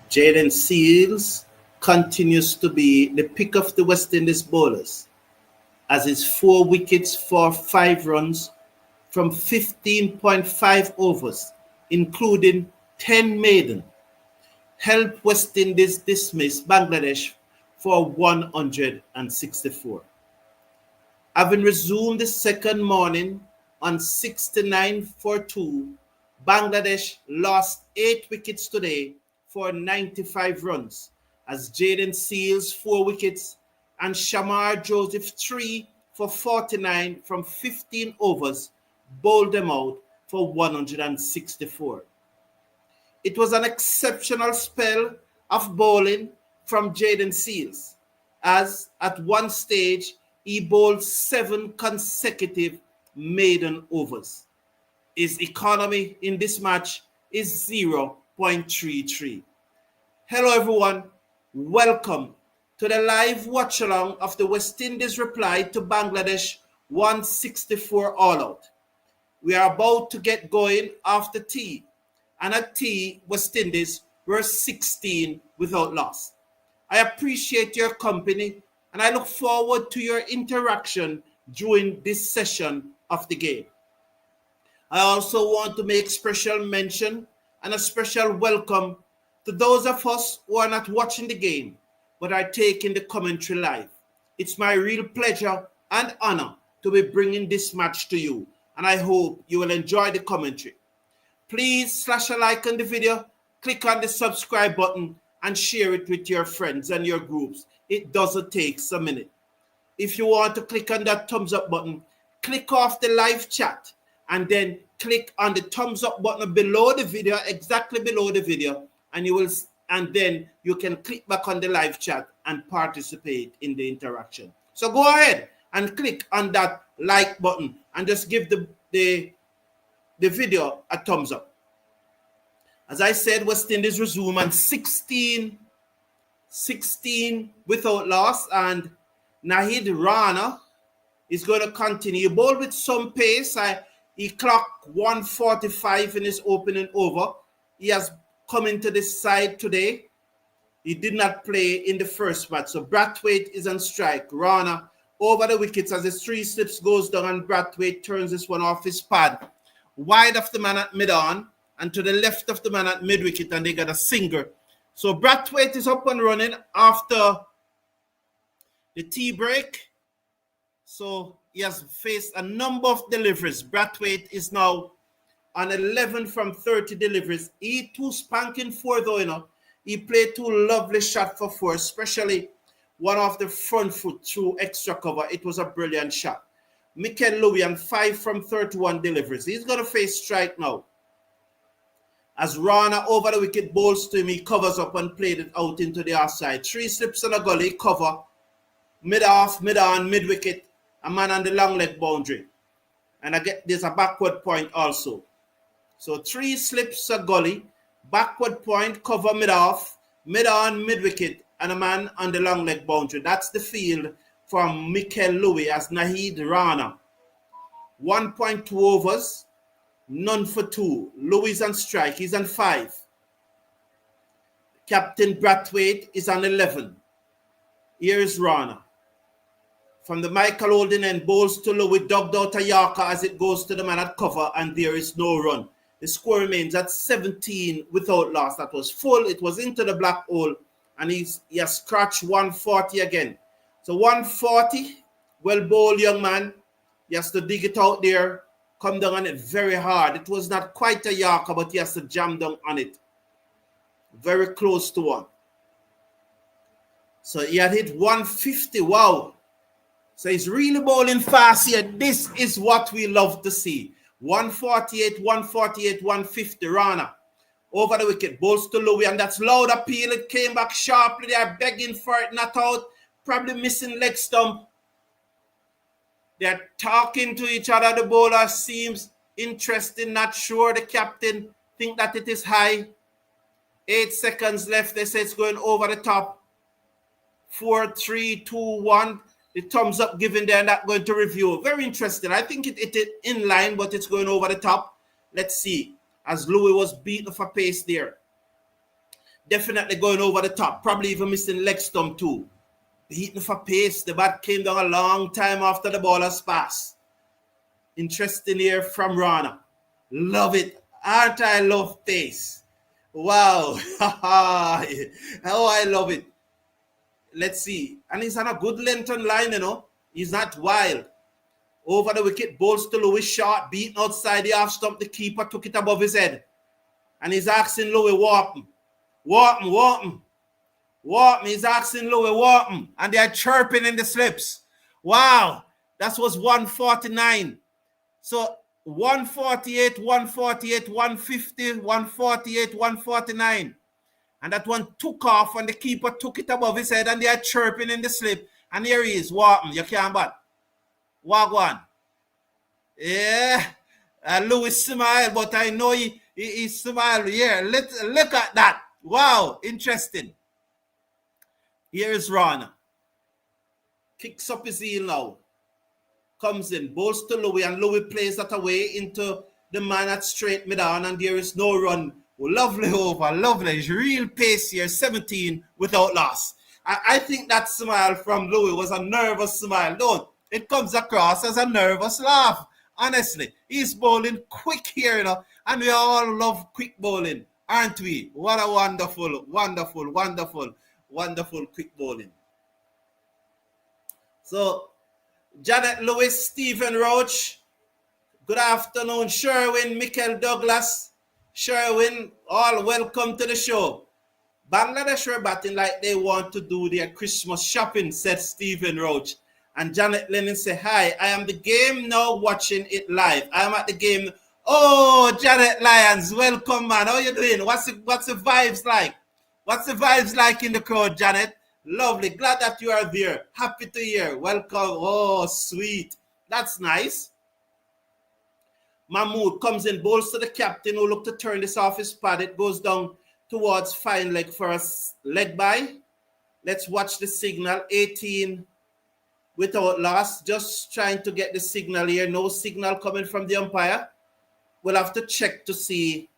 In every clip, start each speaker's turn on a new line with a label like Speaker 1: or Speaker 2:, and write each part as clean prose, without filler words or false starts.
Speaker 1: Jayden Seals continues to be the pick of the West Indies bowlers, as his 4 wickets for 5 runs from 15.5 overs, including 10 maiden, helped West Indies dismiss Bangladesh for 164. Having resumed the second morning on 69 for 2, Bangladesh lost 8 wickets today for 95 runs, as Jayden Seals 4 wickets and Shamar Joseph 3 for 49 from 15 overs bowled them out for 164. It was an exceptional spell of bowling from Jayden Seals, as at one stage he bowled 7 consecutive maiden overs. His economy in this match is 0.33. Hello everyone, welcome to the live watch-along of the West Indies reply to Bangladesh 164 all-out. We are about to get going after tea, and at tea, West Indies were 16 without loss. I appreciate your company, and I look forward to your interaction during this session of the game. I also want to make special mention and a special welcome to those of us who are not watching the game, but are taking the commentary live. It's my real pleasure and honor to be bringing this match to you, and I hope you will enjoy the commentary. Please slash a like on the video, click on the subscribe button, and share it with your friends and your groups. It doesn't take a minute. If you want to click on that thumbs up button, click off the live chat, and then click on the thumbs up button below the video, exactly below the video, and then you can click back on the live chat and participate in the interaction. So go ahead and click on that like button and just give the video a thumbs up. As I said, West Indies resume on 16 without loss, and Nahid Rana is going to continue. He bowled with some pace. He clocked 145 in his opening over. He has come into this side today. He did not play in the first match. So Brathwaite is on strike. Rana over the wickets as his 3 slips goes down, and Brathwaite turns this one off his pad. Wide of the man at mid-on and to the left of the man at mid-wicket, and they got a singer. So Brathwaite is up and running after the tea break. So he has faced a number of deliveries. Brathwaite is now on 11 from 30 deliveries. He 2 spanking 4 though, you know. He played 2 lovely shots for 4, especially one off the front foot through extra cover. It was a brilliant shot. Mikel Louis on 5 from 31 deliveries. He's going to face strike now. As Rana over the wicket bowls to him, he covers up and played it out into the outside. 3 slips on a gully, cover, mid-off, mid-on, mid-wicket, a man on the long leg boundary. And there's a backward point also. So 3 slips a gully, backward point, cover mid-off, mid-on, mid-wicket, and a man on the long leg boundary. That's the field from Mikel Louis as Nahid Rana. 1.2 overs, none for 2. Louis on strike, he's on 5. Captain Brathwaite is on 11. Here is Rana. From the Michael Holden end, bowls to Louis, dugged out a Yorker as it goes to the man at cover, and there is no run. The score remains at 17 without loss. That was full. It was into the black hole, and he has scratched 140 again. So 140, well bowled, young man. He has to dig it out there, come down on it very hard. It was not quite a Yorker, but he has to jam down on it. Very close to one. So he had hit 150. Wow. So he's really bowling fast here. This is what we love to see. 148, 148, 150. Rana over the wicket. Bowls to Louis, and that's loud appeal. It came back sharply. They are begging for it, not out. Probably missing leg stump. They're talking to each other. The bowler seems interested, not sure. The captain think that it is high. 8 seconds left. They say it's going over the top. 4, 3, 2, 1. The thumbs up given there, not going to review. Very interesting. I think it is in line, but it's going over the top. Let's see. As Louis was beaten for pace there. Definitely going over the top. Probably even missing leg stump too. Hitting for pace. The bat came down a long time after the ball has passed. Interesting here from Rana. Love it. Aren't I love pace? Wow. How I love it. Let's see. And he's on a good length on line, you know. He's not wild. Over the wicket, balls to Louis, short, beaten outside the half stump. The keeper took it above his head. And he's asking Louis, walk him. Walk him, walk him. Walk him. He's asking Louis, walk him. And they're chirping in the slips. Wow. That was 149. So 148, 148, 150, 148, 149. And that one took off and the keeper took it above his head and they are chirping in the slip. And here he is, walking. You can't bat. Walk one. Yeah. Louis smiled, but I know he smiled. Yeah, look at that. Wow, interesting. Here is Rana. Kicks up his heel now. Comes in, bowls to Louis, and Louis plays that away into the man at straight mid-on, and there is no run. Lovely over, lovely. Real pace here, 17 without loss. I think that smile from Louis was a nervous smile. Don't. It comes across as a nervous laugh. Honestly, he's bowling quick here, you know, and we all love quick bowling, aren't we? What a wonderful, wonderful, wonderful, wonderful quick bowling. So, Janet Lewis, Stephen Roach, good afternoon. Sherwin, Michael Douglas, Sherwin, all welcome to the show. Bangladesh were batting like they want to do their Christmas shopping, said Stephen Roach. And Janet Lennon said, hi, I am the game now watching it live. I am at the game. Oh, Janet Lyons, welcome, man. How you doing? What's the vibes like? What's the vibes like in the crowd, Janet? Lovely. Glad that you are there. Happy to hear. Welcome. Oh, sweet. That's nice. Mahmood comes in, bowls to the captain who looked to turn this off his pad. It goes down towards fine leg for a leg by. Let's watch the signal. 18 without loss. Just trying to get the signal here. No signal coming from the umpire. We'll have to check to see.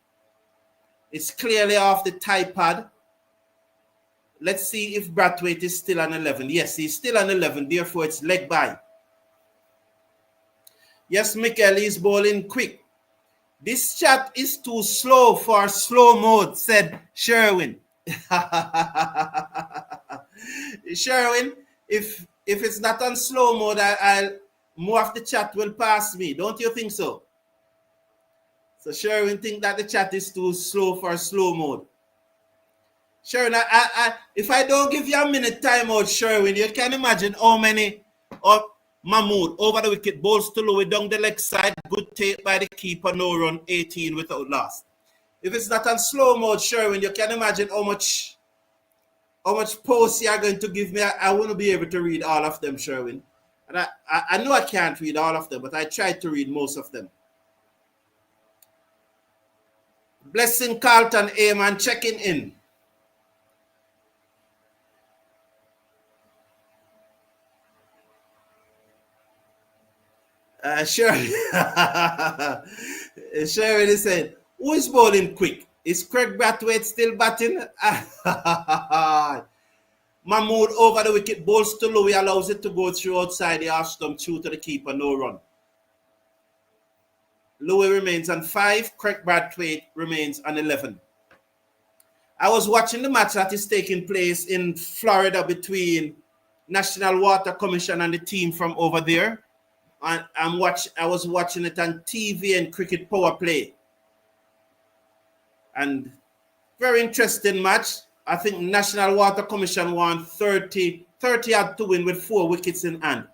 Speaker 1: It's clearly off the tie pad. Let's see if Brathwaite is still on 11. Yes, he's still on 11. Therefore, it's leg by. Yes, Michael is bowling quick. This chat is too slow for slow mode, said Sherwin. Sherwin, if it's not on slow mode, I'll more of the chat will pass me. Don't you think so? So Sherwin think that the chat is too slow for slow mode. Sherwin, if I don't give you a minute timeout, Sherwin, you can imagine how many Mahmood over the wicket, bowls to Louis down the leg side, good take by the keeper, no run, 18 without loss. If it's not on slow mode, Sherwin, you can imagine how much posts you are going to give me. I won't be able to read all of them, Sherwin. And I know I can't read all of them, but I tried to read most of them. Blessing Carlton, man, checking in. Sherwin is saying, who is bowling quick? Is Craig Brathwaite still batting? Mahmood over the wicket, bowls to Louis, allows it to go through outside the half stump, through to the keeper, no run. Louis remains on 5, Craig Brathwaite remains on 11. I was watching the match that is taking place in Florida between National Water Commission and the team from over there. And I was watching it on TV and Cricket Power Play. And very interesting match. I think National Water Commission won 30 had to win with 4 wickets in hand.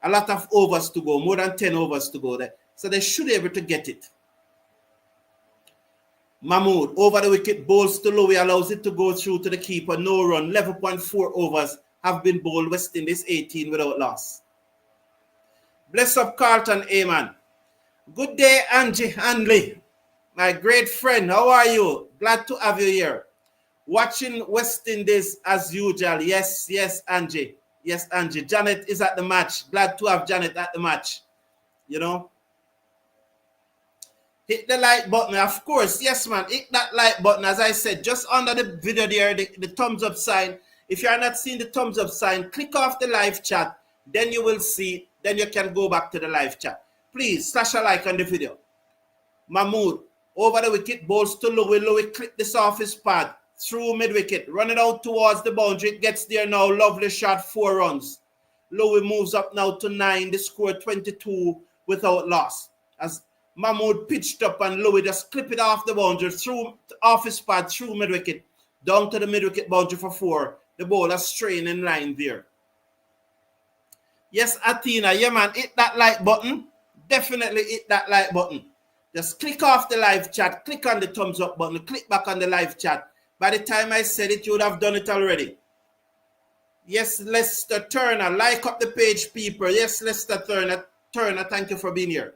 Speaker 1: A lot of overs to go, more than 10 overs to go there. So they should be able to get it. Mahmood over the wicket, bowls to Louis, allows it to go through to the keeper, no run. 11.4 overs have been bowled, West Indies 18 without loss. Bless up Carlton, man. Good day, Angie Hanley. My great friend, how are you? Glad to have you here. Watching West Indies as usual. Yes, Angie. Yes, Angie. Janet is at the match. Glad to have Janet at the match. You know. Hit the like button, of course. Yes, man. Hit that like button. As I said, just under the video there, the thumbs up sign. If you are not seeing the thumbs up sign, click off the live chat. Then you will see. Then you can go back to the live chat. Please slash a like on the video. Mahmoud, over the wicket, balls to Louis. Louis clip this off his pad. Through mid-wicket. Run it out towards the boundary. It gets there now. Lovely shot. 4 runs. Louis moves up now to 9. They score 22 without loss. As Mahmoud pitched up and Louis just clip it off the boundary, through off his pad, through mid-wicket, down to the mid-wicket boundary for 4. The bowler straying in line there. Yes, Athena, yeah man, hit that like button. Definitely hit that like button. Just click off the live chat, click on the thumbs up button, click back on the live chat. By the time I said it, you would have done it already. Yes, Lester Turner, like up the page, people. Yes, Lester Turner, thank you for being here.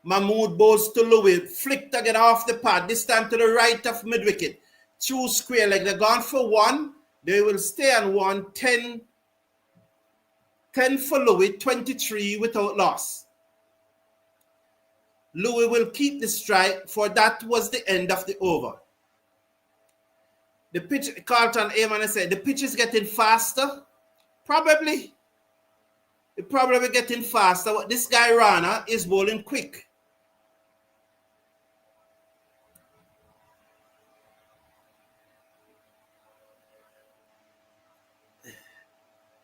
Speaker 1: Mahmoud bowls to Louis, flicked again off the pad, this time to the right of mid-wicket. Through square leg, they're gone for 1. They will stay on 1, 10 for Louis, 23 without loss. Louis will keep the strike, for that was the end of the over. The pitch, Carlton Amon said, the pitch is getting faster. Probably. It's probably getting faster. This guy, Rana, is bowling quick.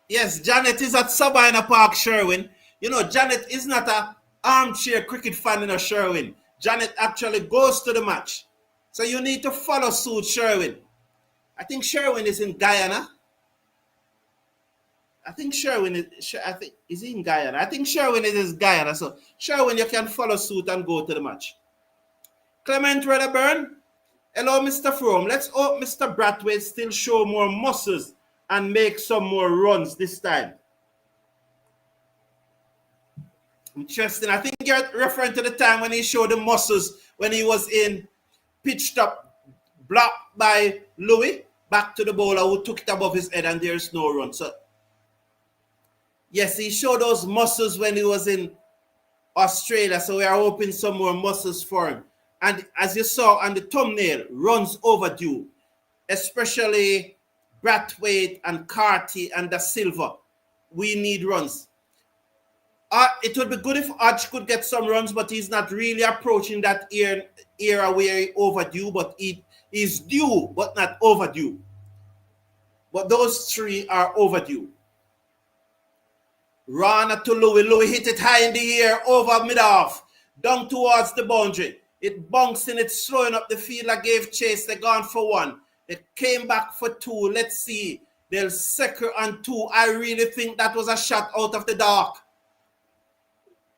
Speaker 1: Yes, Janet is at Sabina Park, Sherwin. You know, Janet is not an armchair cricket fan in a Sherwin. Janet actually goes to the match. So you need to follow suit, Sherwin. I think Sherwin is in Guyana. Is he in Guyana? I think Sherwin is in Guyana. So Sherwin, you can follow suit and go to the match. Clement Redderburn. Hello, Mr. From. Let's hope Mr. Brathwaite still show more muscles and make some more runs this time. Interesting. I think you're referring to the time when he showed the muscles when he was in pitched up, blocked by Louis, back to the bowler who took it above his head and there's no run. So, yes, he showed those muscles when he was in Australia. So we are hoping some more muscles for him. And as you saw on the thumbnail, runs overdue, especially Brathwaite and Carty and Da Silva. We need runs. It would be good if Hodge could get some runs, but he's not really approaching that era where he's overdue, but he is due, but not overdue. But those 3 are overdue. Rana to Louis. Louis hit it high in the air, over mid-off, down towards the boundary. It bunks in, it's slowing up the fielder, gave chase, they gone for 1. They came back for 2. Let's see. They'll second and 2. I really think that was a shot out of the dark.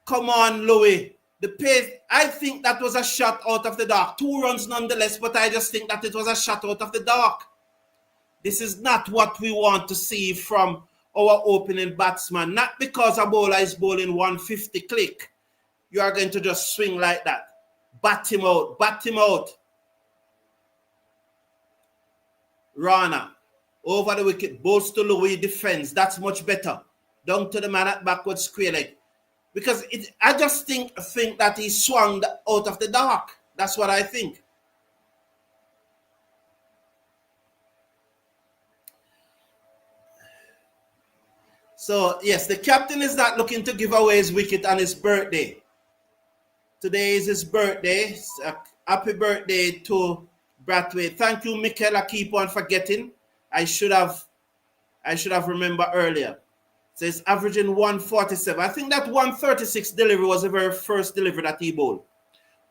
Speaker 1: Come on, Louis. The pace, I think that was a shot out of the dark. 2 runs nonetheless, but I just think that it was a shot out of the dark. This is not what we want to see from our opening batsman. Not because a bowler is bowling 150 click. You are going to just swing like that. Bat him out. Bat him out. Rana. Over the wicket. Bowls to Louis. Defense. That's much better. Down to the man at backward square leg. Because I just think that he swung out of the dark. That's what I think. So, yes, the captain is not looking to give away his wicket on his birthday. Today is his birthday. So, happy birthday to Brathwaite. Thank you, Mikel. I keep on forgetting. I should have remembered earlier. So it's averaging 147. I think that 136 delivery was the very first delivery that he bowled.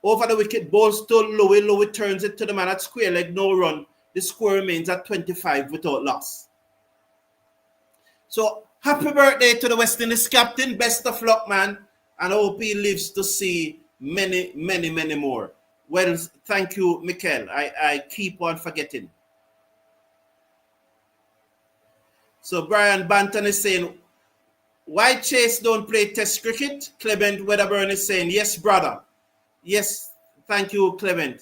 Speaker 1: Over the wicket, bowls to Louis. Louis turns it to the man at square leg, no run. The score remains at 25 without loss. So happy birthday to the West Indies captain. Best of luck, man. And I hope he lives to see many, many, many more. Well, thank you, Mikel. I keep on forgetting. So Brian Banton is saying, why Chase don't play test cricket? Clement Wedderburn is saying, yes, brother. Yes, thank you, Clement.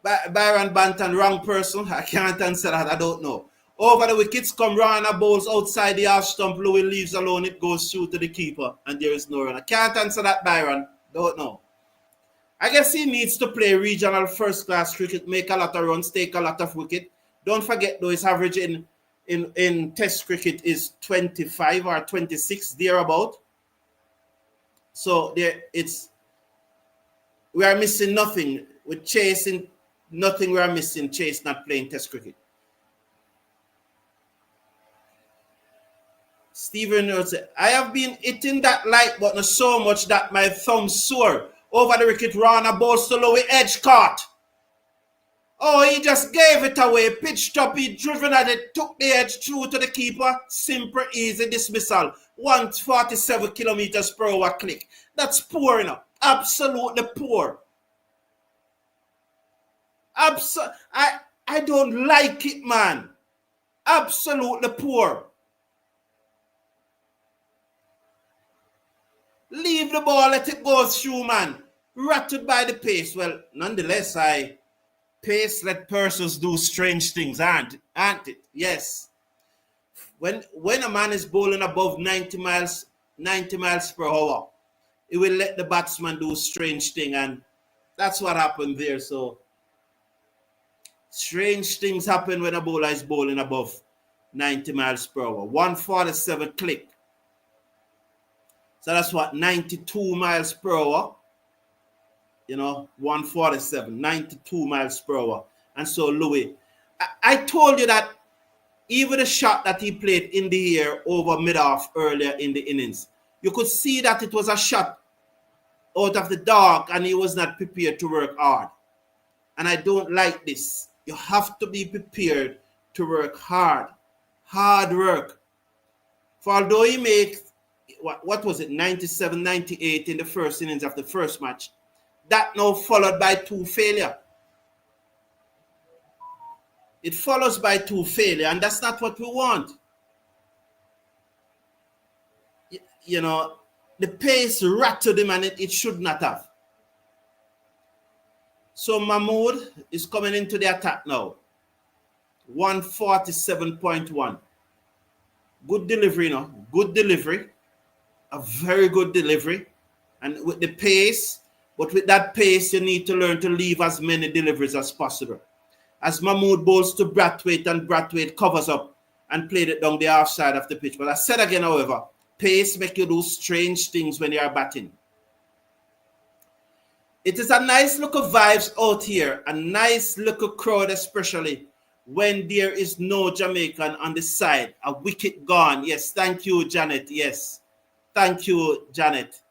Speaker 1: Byron Banton, wrong person. I can't answer that. I don't know. Over the wickets come Rana, bowls outside the half stump. Louis leaves alone. It goes through to the keeper, and there is no run. I can't answer that, Byron. Don't know. I guess he needs to play regional first-class cricket, make a lot of runs, take a lot of wicket. Don't forget, though, his average in Test cricket is 25 or 26, thereabout. So we are missing nothing. With chasing nothing, we are missing Chase not playing Test cricket. Stephen said, I have been hitting that like button so much that my thumb sore. Over the wicket, Rana balls to Louis edge caught. Oh, he just gave it away. Pitched up, he driven at it, took the edge through to the keeper. Simple, easy dismissal. 147 kilometers per hour click. That's poor enough. Absolutely poor. I don't like it, man. Absolutely poor. Leave the ball, let it go through, man. Rattled by the pace. Well, nonetheless, pace let persons do strange things, aren't it? Yes. When a man is bowling above 90 miles per hour, it will let the batsman do strange thing, and that's what happened there. So strange things happen when a bowler is bowling above 90 miles per hour. 147 click. So that's what, 92 miles per hour. 147, 92 miles per hour. And so Louis, I told you that even the shot that he played in the air over mid-off earlier in the innings, you could see that it was a shot out of the dark and he was not prepared to work hard. And I don't like this. You have to be prepared to work hard. Hard work. For although he made, what was it, 97, 98 in the first innings of the first match, that now followed by 2 failure. It follows by 2 failure, and that's not what we want. The pace rattled him, and it should not have. So Mahmood is coming into the attack now. 147.1. Good delivery, Good delivery. A very good delivery. And with the pace, but with that pace, you need to learn to leave as many deliveries as possible. As Mahmood bowls to Brathwaite, and Brathwaite covers up and played it down the half side of the pitch. But I said again, however, pace makes you do strange things when you are batting. It is a nice look of vibes out here, a nice look of crowd, especially when there is no Jamaican on the side. A wicket gone. Yes, thank you, Janet. Yes, thank you, Janet.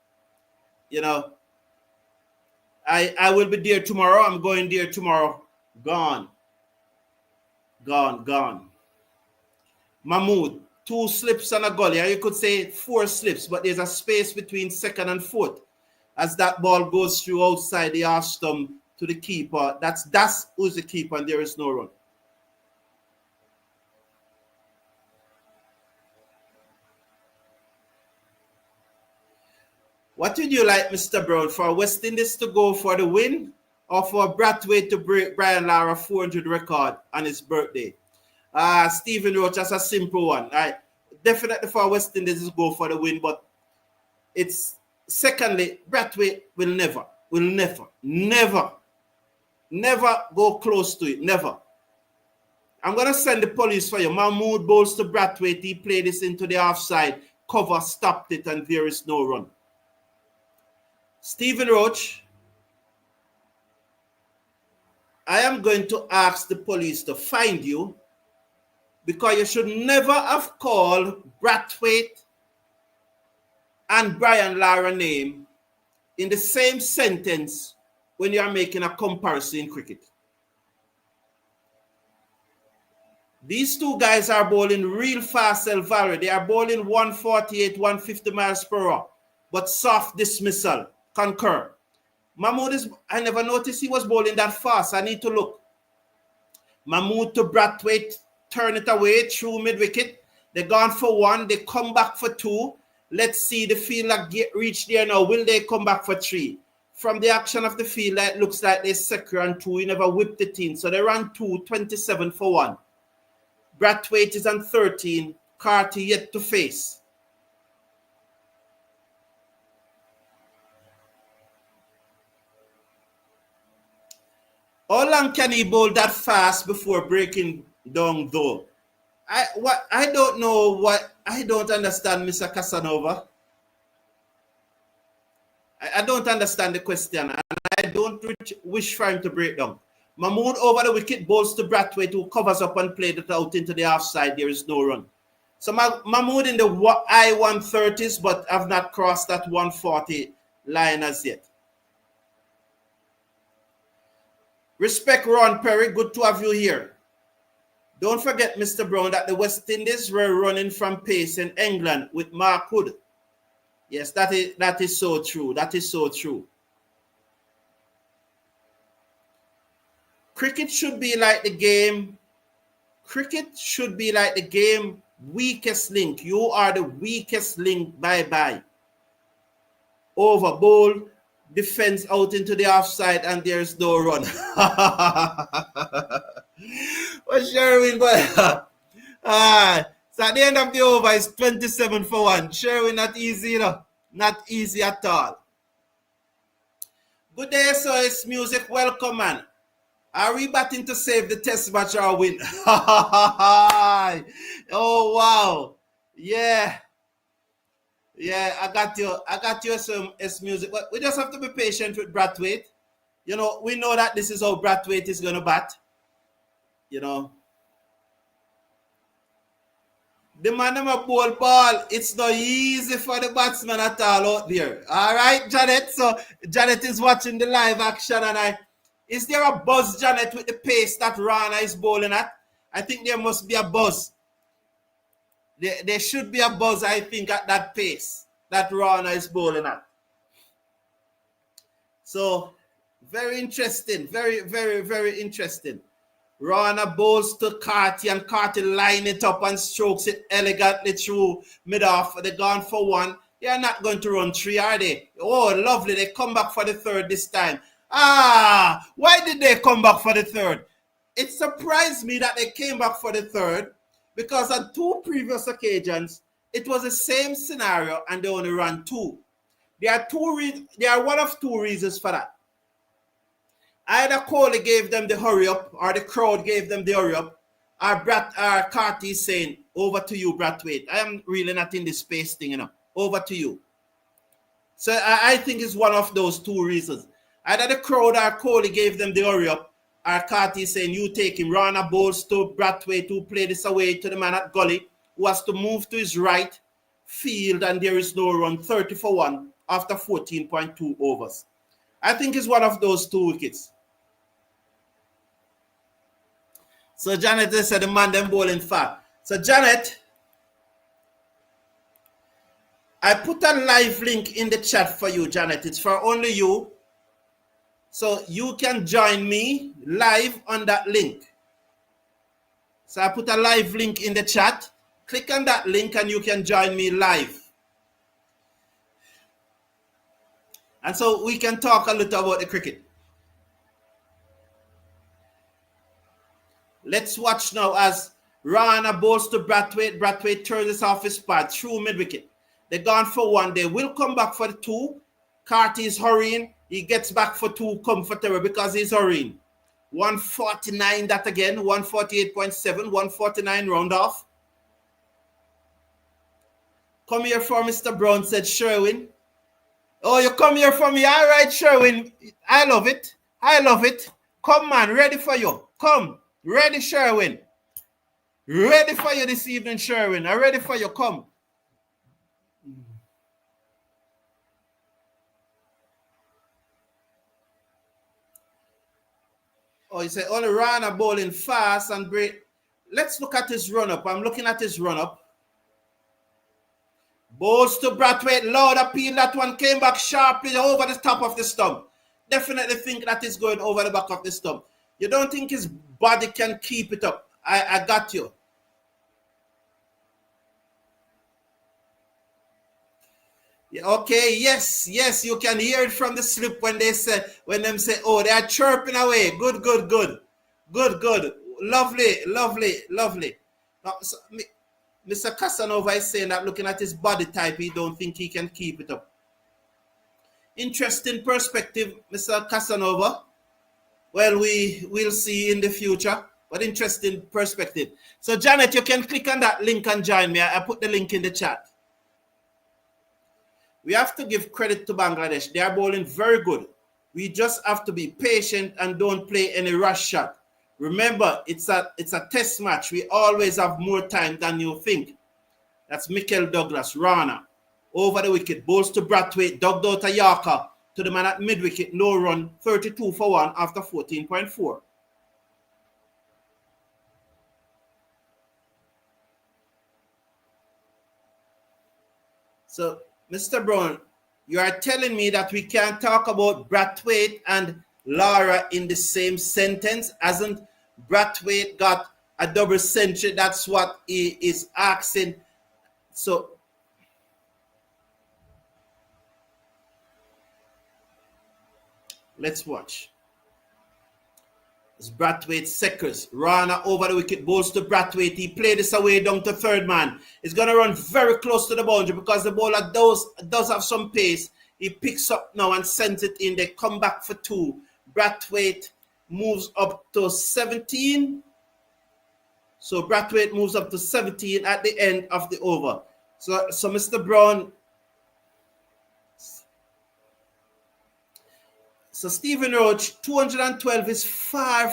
Speaker 1: I will be there tomorrow. I'm going there tomorrow. Gone. Mahmood, 2 slips and a gully. You could say 4 slips, but there's a space between second and fourth. As that ball goes through outside the half stump to the keeper. That's who's the keeper, and there is no run. What would you like, Mr. Brown, for West Indies to go for the win, or for Brathwaite to break Brian Lara 400 record on his birthday? Stephen Roach, that's a simple one. Definitely for West Indies to go for the win, but it's secondly, Brathwaite will never go close to it. Never. I'm going to send the police for you. Mahmood bowls to Brathwaite. He played this into the offside. Cover stopped it, and there is no run. Stephen Roach, I am going to ask the police to find you, because you should never have called Brathwaite and Brian Lara name in the same sentence when you are making a comparison in cricket. These 2 guys are bowling real fast, El Valre. They are bowling 148, 150 miles per hour, but soft dismissal. Concur. Mahmood I never noticed he was bowling that fast. I need to look. Mahmood to Brathwaite, turn it away through mid-wicket. They're gone for 1. They come back for 2. Let's see the fielder reach there now. Will they come back for 3? From the action of the field, it looks like they secure on 2. He never whipped it in. So they ran 2, 27 for 1. Brathwaite is on 13. Carty yet to face. How long can he bowl that fast before breaking down though? I don't know what I don't understand, Mr. Casanova. I don't understand the question, and I don't wish for him to break down. Mahmood over the wicket, bowls to Brathwaite, who covers up and played it out into the offside. There is no run. So Mahmood in the high 130s, but have not crossed that 140 line as yet. Respect Ron Perry, good to have you here. Don't forget, Mr. Brown, that the West Indies were running from pace in England with Mark Hood. Yes, that is so true. That is so true. Cricket should be like the game. Cricket should be like the game weakest link. You are the weakest link. Bye-bye. Over bowl, defense out into the offside, and there's no run. What's Sherwin? So at the end of the over, it's 27 for 1. Sherwin, not easy, you know. Not easy at all. Good day, so it's music. Welcome, man. Are we batting to save the test match or win? Oh, wow. Yeah. Yeah, I got you some music. But we just have to be patient with Brathwaite. You know, we know that this is how Brathwaite is going to bat. You know. The man of a ball ball, it's not easy for the batsman at all out there. All right, Janet. So Janet is watching the live action, and is there a buzz, Janet, with the pace that Rana is bowling at? I think there must be a buzz. There should be a buzz, I think, at that pace that Rana is bowling at. So very interesting, very, very, very interesting. Rana bowls to Carty, and Carty line it up and strokes it elegantly through mid-off. They're gone for 1. They are not going to run 3, are they? Oh, lovely. They come back for the 3rd this time. Why did they come back for the 3rd? It surprised me that they came back for the 3rd because on 2 previous occasions, it was the same scenario and they only ran 2. There are one of 2 reasons for that. Either Kohli gave them the hurry up, or the crowd gave them the hurry up, or Carty is saying, over to you, Brathwaite. I am really not in this space thing, you know. Over to you. So I think it's one of those 2 reasons. Either the crowd or Kohli gave them the hurry up, or Carty is saying, you take him. Rana bowls to Brathwaite, who play this away to the man at gully, who has to move to his right field, and there is no run. 30 for 1 after 14.2 overs. I think it's one of those 2 wickets. So Janet said the man them bowling fast. So Janet, I put a live link in the chat for you, Janet. It's for only you. So you can join me live on that link. So I put a live link in the chat. Click on that link and you can join me live. And so we can talk a little about the cricket. Let's watch now as Rana bowls to Brathwaite. Brathwaite turns this off his pad through mid-wicket. They're gone for 1. They will come back for the 2. Carty is hurrying. He gets back for 2 comfortable because he's hurrying. 149 that again. 148.7. 149 round off. Come here for Mr. Brown, said Sherwin. Oh, you come here for me. All right, Sherwin. I love it. I love it. Come, man. Ready for you. Come. Ready, Sherwin. Ready for you this evening, Sherwin. I'm ready for you. Come. Oh, you say only Rana bowling fast and break. Let's look at his run-up. I'm looking at his run-up. Bowls to Brathwaite. Loud appeal. That one came back sharply over the top of the stump. Definitely think that is going over the back of the stump. You don't think his body can keep it up? I got you. Yeah, okay, yes, you can hear it from the slip when them say, oh, they are chirping away. Good. Lovely. Now, so, Mr. Casanova is saying that looking at his body type, he don't think he can keep it up. Interesting perspective, Mr. Casanova. Well, we'll see in the future, but interesting perspective. So, Janet, you can click on that link and join me. I put the link in the chat. We have to give credit to Bangladesh. They are bowling very good. We just have to be patient and don't play any rush shot. Remember, it's a test match. We always have more time than you think. That's Mikel Douglas, Rana. Over the wicket, bowls to Brathwaite, dug out a Yorker to the man at mid-wicket, no run, 32 for 1 after 14.4. So, Mr. Brown, you are telling me that we can't talk about Brathwaite and Lara in the same sentence? Hasn't Brathwaite got a double century? That's what he is asking. So, let's watch. It's Brathwaite second. Rana over the wicket, bowls to Brathwaite. He played this away down to third man. He's going to run very close to the boundary because the bowler does have some pace. He picks up now and sends it in. They come back for 2. Brathwaite moves up to 17. So Brathwaite moves up to 17 at the end of the over. So Mr. Brown. So Stephen Roach, 212 is far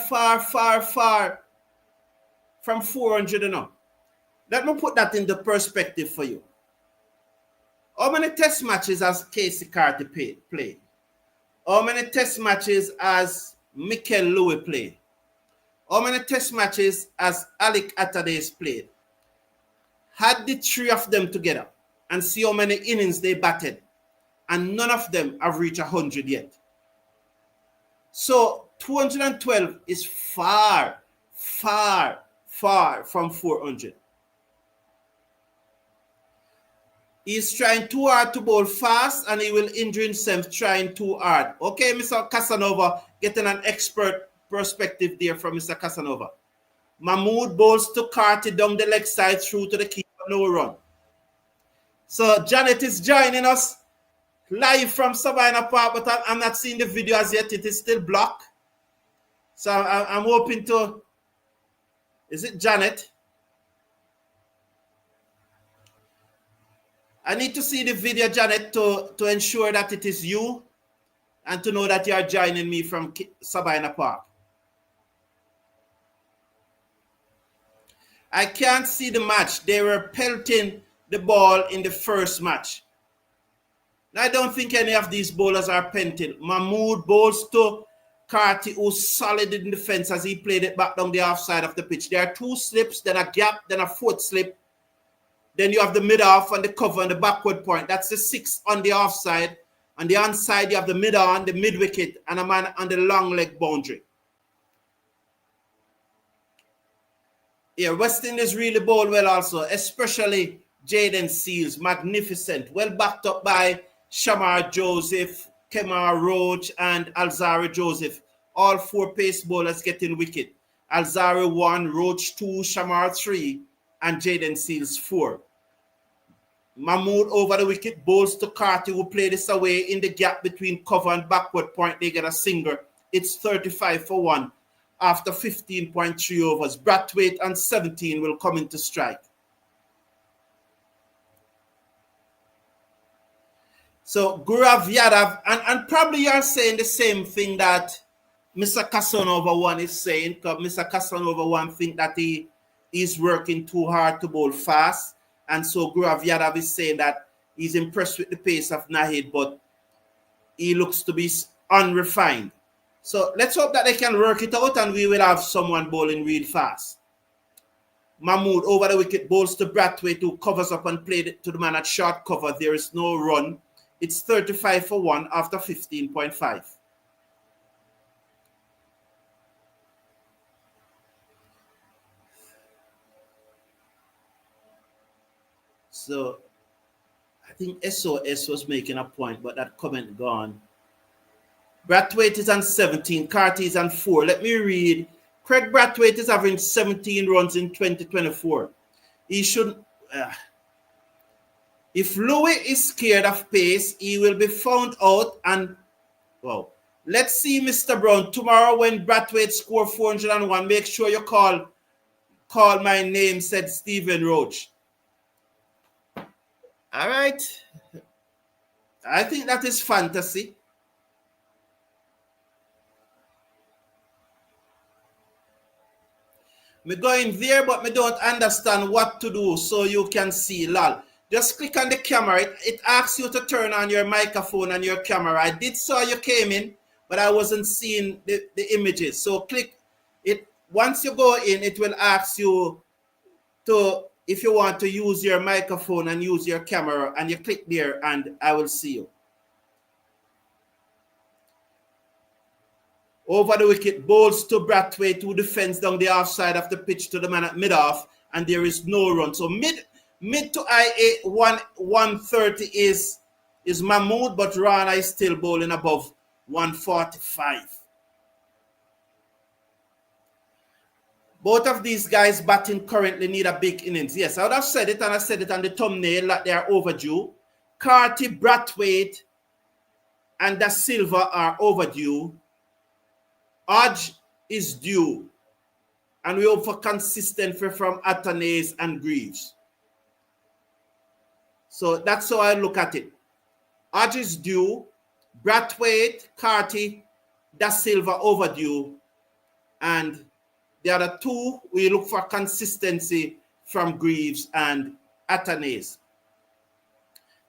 Speaker 1: from 400 enough. Let me put that into perspective for you. How many test matches has Casey Carty played? How many test matches has Mikel Lewis played? How many test matches has Alec Atades played? Had the 3 of them together and see how many innings they batted. And none of them have reached 100 yet. So 212 is far from 400. He's trying too hard to bowl fast and he will injure himself trying too hard. Okay, Mr. Casanova, getting an expert perspective there from Mr. Casanova. Mahmood bowls to Carty down the leg side through to the keeper, no run. So Janet is joining us live from Sabina Park, but I'm not seeing the video as yet. It is still blocked. So I'm hoping to... Is it Janet? I need to see the video, Janet, to ensure that it is you and to know that you are joining me from Sabina Park. I can't see the match. They were pelting the ball in the first match. I don't think any of these bowlers are pented. Mahmood bowls to Carty, who's solid in defense as he played it back down the off side of the pitch. There are 2 slips, then a gap, then a 4th slip. Then you have the mid-off and the cover and the backward point. That's the 6 on the offside. On the onside, you have the mid-on, the mid-wicket, and a man on the long leg boundary. Yeah, West Indies really bowled well also, especially Jayden Seals, magnificent. Well backed up by Shamar Joseph, Kemar Roach, and Alzari Joseph. All 4 pace bowlers getting wicket. Alzari 1, Roach 2, Shamar 3, and Jayden Seals 4. Mahmood over the wicket, bowls to Carty, who played this away in the gap between cover and backward point. They get a single. It's 35 for 1 after 15.3 overs. Brathwaite and 17 will come into strike. So Gaurav Yadav, and probably you're saying the same thing that Mr. Casanova one is saying, because Mr. Casanova one think that he is working too hard to bowl fast. And so Gaurav Yadav is saying that he's impressed with the pace of Nahid, but he looks to be unrefined. So let's hope that they can work it out and we will have someone bowling real fast. Mahmood over the wicket, bowls to Brathwaite, who covers up and played it to the man at short cover. There is no run. It's 35 for 1 after 15.5. So I think SOS was making a point, but that comment gone. Brathwaite is on 17. Carty is on 4. Let me read. Craig Brathwaite is having 17 runs in 2024. He should... if Louis is scared of pace, he will be found out and... Well, Let's see, Mr. Brown. Tomorrow when Brathwaite score 401, make sure you call my name, said Stephen Roach. All right. I think that is fantasy. Me going there, but me don't understand what to do, so you can see, lol. Just click on the camera. It asks you to turn on your microphone and your camera. I did saw you came in, but I wasn't seeing the images. So click it. Once you go in, it will ask you to, if you want to use your microphone and use your camera, and you click there and I will see you. Over the wicket, bowls to Brathwaite, who defends down the offside of the pitch to the man at mid-off, and there is no run. So mid to IA 130 is Mahmood, but Rana is still bowling above 145. Both of these guys batting currently need a big innings. Yes, I would have said it, and I said it on the thumbnail that they are overdue. Carty, Brathwaite, and Da Silva are overdue. Hodge is due, and we hope for consistency from Athanaze and Greaves. So that's how I look at it. Hodge is due, Brathwaite, Carty, Da Silva overdue, and the other two, we look for consistency from Greaves and Athanaze.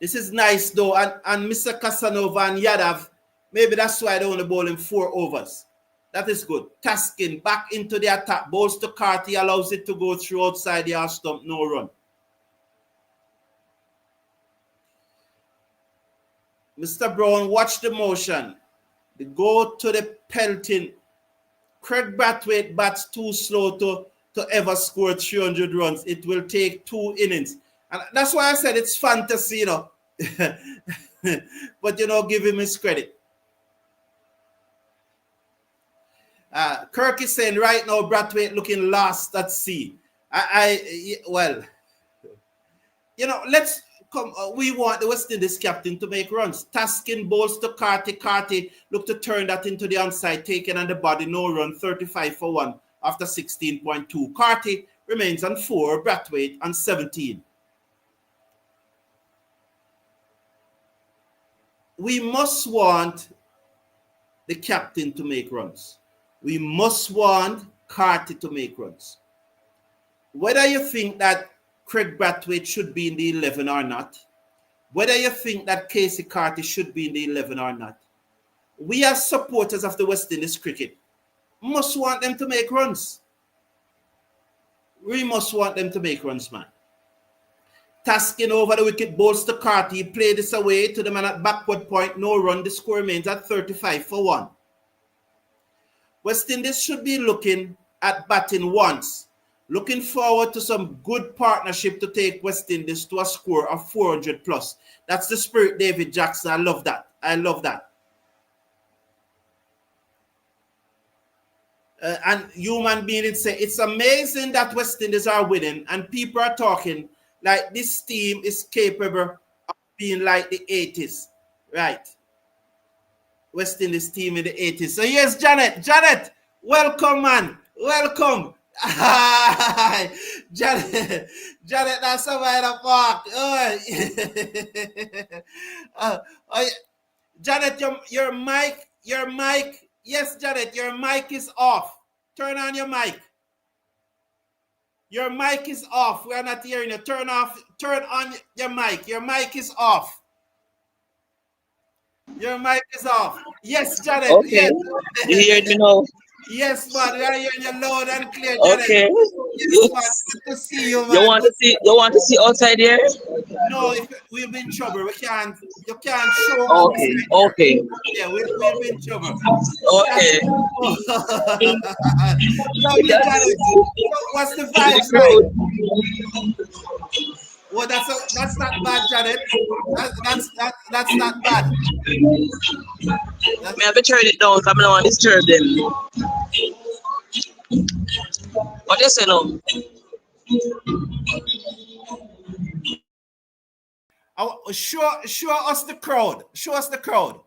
Speaker 1: This is nice though, and Mr. Casanova and Yadav, maybe that's why they only bowl in 4 overs. That is good. Taskin back into the attack. Bowls to Carty, allows it to go through outside the half stump, no run. Mr. Brown, watch the motion. They go to the pelting. Craig Brathwaite bats too slow to ever score 300 runs. It will take 2 innings. And that's why I said it's fantasy, you know. But, you know, give him his credit. Kirk is saying right now Brathwaite looking lost at sea. Well, you know, let's come. We want the West Indies captain to make runs. Taskin bowls to Carty. Carty look to turn that into the onside, taken on the body, no run, 35 for 1 after 16.2. Carty remains on 4, Brathwaite on 17. We must want the captain to make runs. We must want Carty to make runs. Whether you think that Craig Brathwaite should be in the 11 or not, whether you think that Casey Carty should be in the 11 or not, we as supporters of the West Indies cricket must want them to make runs. We must want them to make runs, man. Tasking over the wicket, bowls to Carty, play this away to the man at backward point, no run, the score remains at 35 for 1. West Indies should be looking at batting once. Looking forward to some good partnership to take West Indies to a score of 400 plus. That's the spirit, David Jackson. I love that. I love that. And human beings say it's amazing that West Indies are winning, and people are talking like this team is capable of being like the 80s, right? West Indies team in the 80s. So yes, Janet, welcome, man. Welcome. Janet, that's somewhere in the park. Janet, your mic. Yes, Janet, your mic is off. Turn on your mic. Your mic is off. We are not hearing you. Turn on your mic. Your mic is off. Your mic is off. Yes, Janet.
Speaker 2: Okay.
Speaker 1: Yes.
Speaker 2: You hear me now?
Speaker 1: Yes, man. We are hearing you loud and clear, Janet.
Speaker 2: Okay.
Speaker 1: Yes, man. Good to see you, man.
Speaker 2: You want to see outside here?
Speaker 1: No, we'll be in trouble. You can't show.
Speaker 2: Okay.
Speaker 1: Yeah, we'll be in trouble.
Speaker 2: Okay.
Speaker 1: Lovely, Janet. What's the vibes like? Well, that's not bad, Janet. That's not bad.
Speaker 2: May I be turn it down? I'm not want to disturb them. What you say now?
Speaker 1: Show us the crowd. Show us the crowd.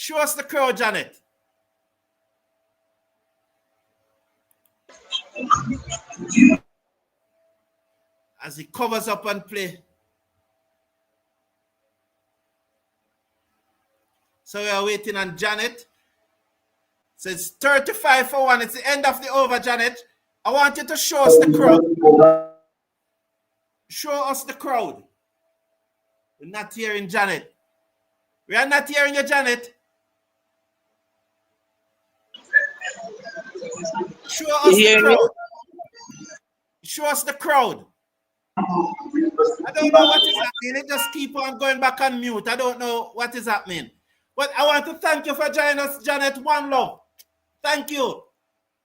Speaker 1: Show us the crowd, Janet. As he covers up and play. So we are waiting on Janet. So it's 35-1. It's the end of the over, Janet. I want you to show us the crowd. Show us the crowd. We're not hearing Janet. We are not hearing you, Janet. Show us the crowd. Show us the crowd. I don't know what is happening. It just keep on going back on mute. I don't know what is happening. But I want to thank you for joining us, Janet. One love. Thank you. All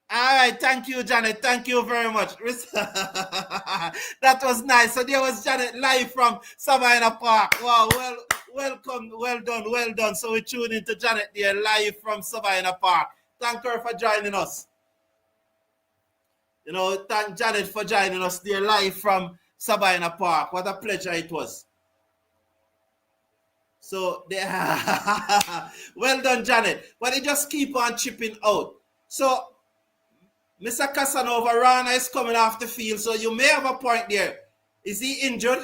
Speaker 1: right. Thank you, Janet. Thank you very much. That was nice. So there was Janet live from Savannah Park. Wow. Well, welcome. Well done. Well done. So we tune into Janet there live from Savannah Park. Thank her for joining us. You know, thank Janet for joining us there live from Savannah Park. What a pleasure it was. So, well done, Janet. But they just keep on chipping out. So, Mr. Casanova, Rana is coming off the field. So, you may have a point there. Is he injured?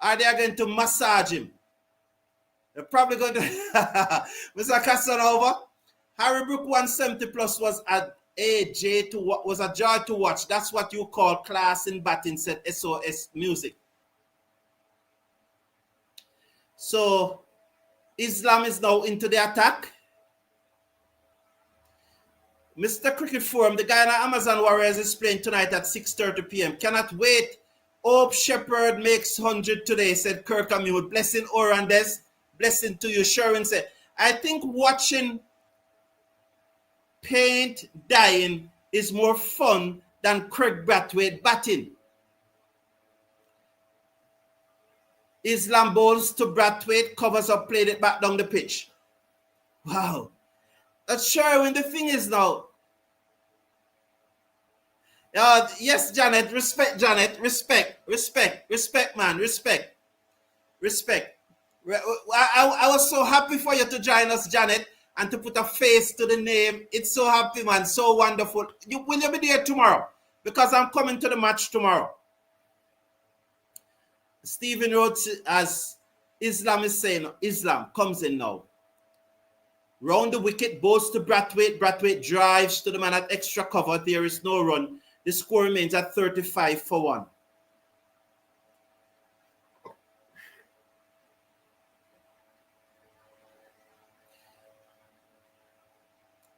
Speaker 1: Are they going to massage him? They're probably going to. Mr. Casanova, Harry Brook 170 plus was at AJ to what was a joy to watch. That's what you call class in batting, said SOS Music. So Islam is now into the attack. Mr. Cricket Forum, the Guyana Amazon Warriors is playing tonight at 6:30 p.m. Cannot wait. Hope Shepherd makes 100 today, said Kirk Amute. Blessing Orandes. Blessing to you. Sharon said, I think watching paint dying is more fun than Craig Brathwaite batting. Islam bowls to Brathwaite, covers up, played it back down the pitch. Wow. That's Sherwin. The thing is now. Yes, Janet. Respect, Janet. Respect, man. Respect. I was so happy for you to join us, Janet, and to put a face to the name. It's so happy, man. So wonderful. Will you be there tomorrow? Because I'm coming to the match tomorrow. Stephen wrote, as Islam is saying, Islam comes in now. Round the wicket, bowls to Brathwaite. Brathwaite drives to the man at extra cover. There is no run. The score remains at 35-1.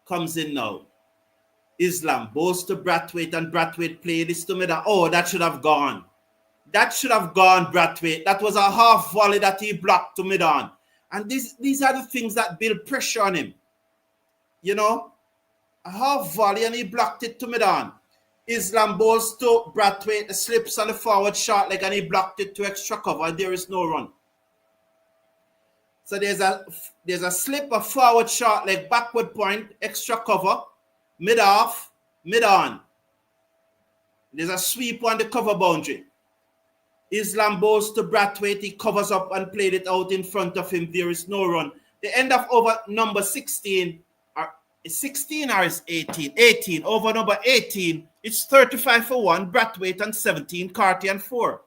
Speaker 1: Comes in now. Islam bowls to Brathwaite, and Brathwaite played this to me. Oh, that should have gone. That should have gone, Brathwaite. That was a half volley that he blocked to mid-on. And these are the things that build pressure on him. You know, a half volley and he blocked it to mid-on. Islam bowls to Brathwaite, the slips on the forward short leg and he blocked it to extra cover and there is no run. So there's a slip, a forward short leg, backward point, extra cover, mid-off, mid-on. There's a sweep on the cover boundary. Islam bowls to Brathwaite. He covers up and played it out in front of him. There is no run. The end of over number 16, is 16 or is 18? 18. Over number 18, it's 35-1. Brathwaite and 17, Carty and 4.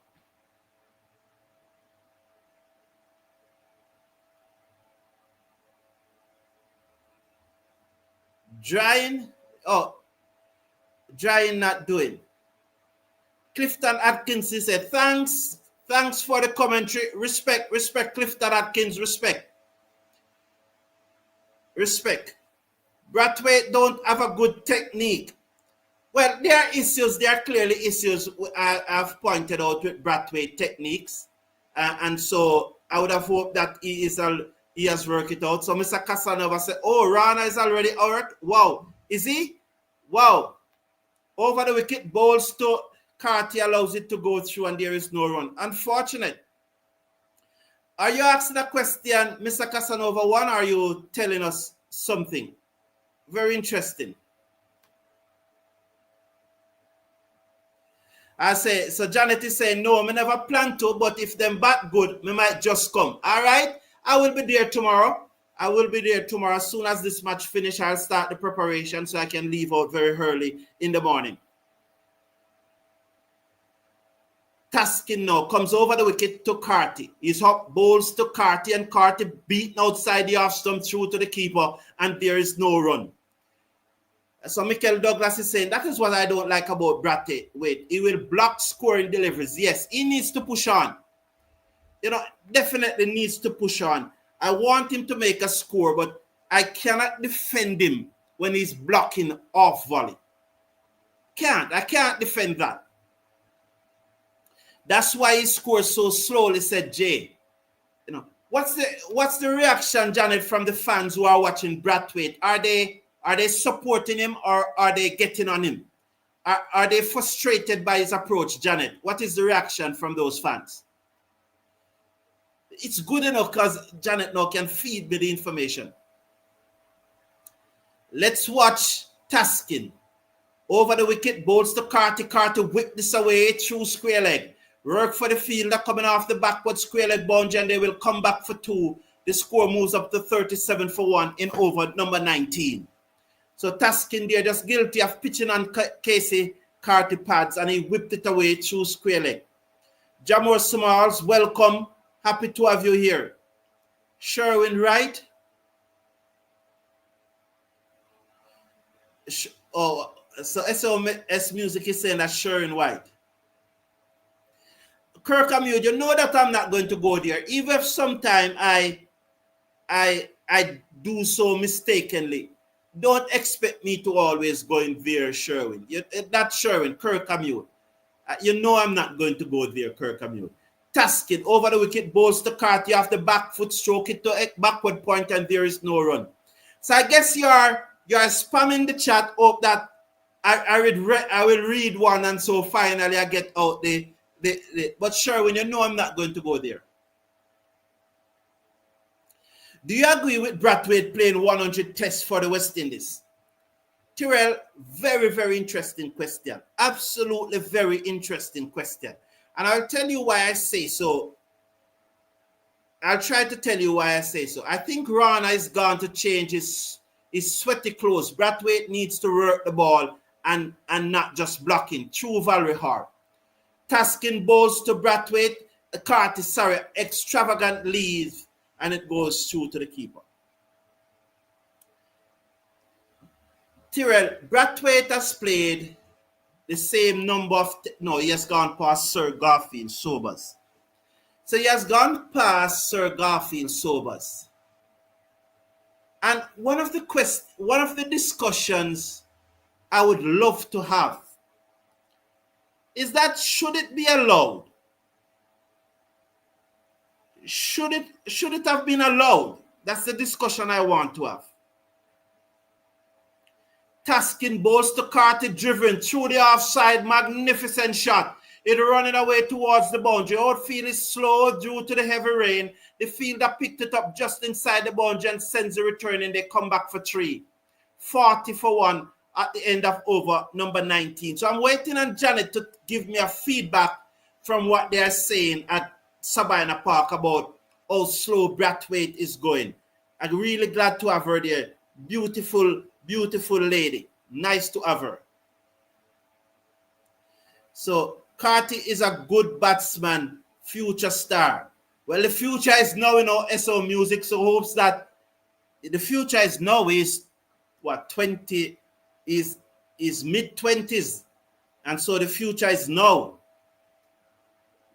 Speaker 1: Drying not doing. Clifton Atkins, he said, thanks for the commentary. Respect, Clifton Atkins, respect. Brathwaite don't have a good technique. Well, there are issues. There are clearly issues I've pointed out with Brathwaite techniques. And so I would have hoped that he has worked it out. So Mr. Casanova said, oh, Rana is already out. Wow. Is he? Wow. Over the wicket, bowls to Carty, allows it to go through and there is no run. Unfortunate. Are you asking a question, Mr. Casanova, one, or are you telling us something? Very interesting. I say, so Janet is saying, no, I never plan to, but if them bat good, me might just come. All right? I will be there tomorrow. I will be there tomorrow. As soon as this match finish, I'll start the preparation so I can leave out very early in the morning. Taskin now comes over the wicket to Carty. He's up, bowls to Carty, and Carty beaten outside the off stump through to the keeper, and there is no run. So Michael Douglas is saying, that is what I don't like about Brathwaite. He will block scoring deliveries. Yes, he needs to push on. Definitely needs to push on. I want him to make a score, but I cannot defend him when he's blocking off volley. I can't defend that. That's why he scores so slowly, said Jay. What's the reaction, Janet, from the fans who are watching Brathwaite? Are they supporting him or are they getting on him? Are they frustrated by his approach, Janet? What is the reaction from those fans? It's good enough because Janet now can feed me the information. Let's watch Taskin. Over the wicket, bowls to Carty. Carty whip this away through square leg. Work for the fielder coming off the backward square leg boundary, and they will come back for 2. The score moves up to 37 for 1 in over number 19. So Taskin there just guilty of pitching on Casey Carty pads, and he whipped it away through square leg. Jamor Smalls, welcome. Happy to have you here. Sherwin Wright. So SOS Music is saying that Sherwin White. Kirkhamute, you know that I'm not going to go there. Even if sometime I do so mistakenly, don't expect me to always go in there, Sherwin. That's Sherwin, Kirkhamute. You know I'm not going to go there, Kirkhamute. Taskin over the wicket, bowls to Carty off the back foot, stroke it to a backward point, and there is no run. So I guess you are spamming the chat. Hope that I will read one, and so finally I get out the but Sherwin, you know I'm not going to go there. Do you agree with Brathwaite playing 100 tests for the West Indies? Tyrell, very, very interesting question. Absolutely very interesting question. And I'll tell you why I say so. I'll try to tell you why I say so. I think Rana is going to change his sweaty clothes. Brathwaite needs to work the ball and not just blocking. True very hard. Taskin bowls to Brathwaite. Carty, extravagant leave, and it goes through to the keeper. Tyrell, Brathwaite has played the same number of... he has gone past Sir Garfield Sobers. So he has gone past Sir Garfield Sobers. And one of the discussions I would love to have is that should it be allowed? Should it have been allowed? That's the discussion I want to have. Taskin bowls to Carty, driven through the offside, magnificent shot. It running away towards the boundary. Outfield is slow due to the heavy rain. The fielder picked it up just inside the boundary and sends the return, and they come back for 3. 40 for 1 at the end of over number 19. So I'm waiting on Janet to give me a feedback from what they are saying at Sabina Park about how slow Brathwaite is going. I'm really glad to have her there. Beautiful lady. Nice to have her. So Carty is a good batsman, future star. Well, the future is now in our SO Music, so hopes that the future is now is 20 is mid-20s. And so the future is now.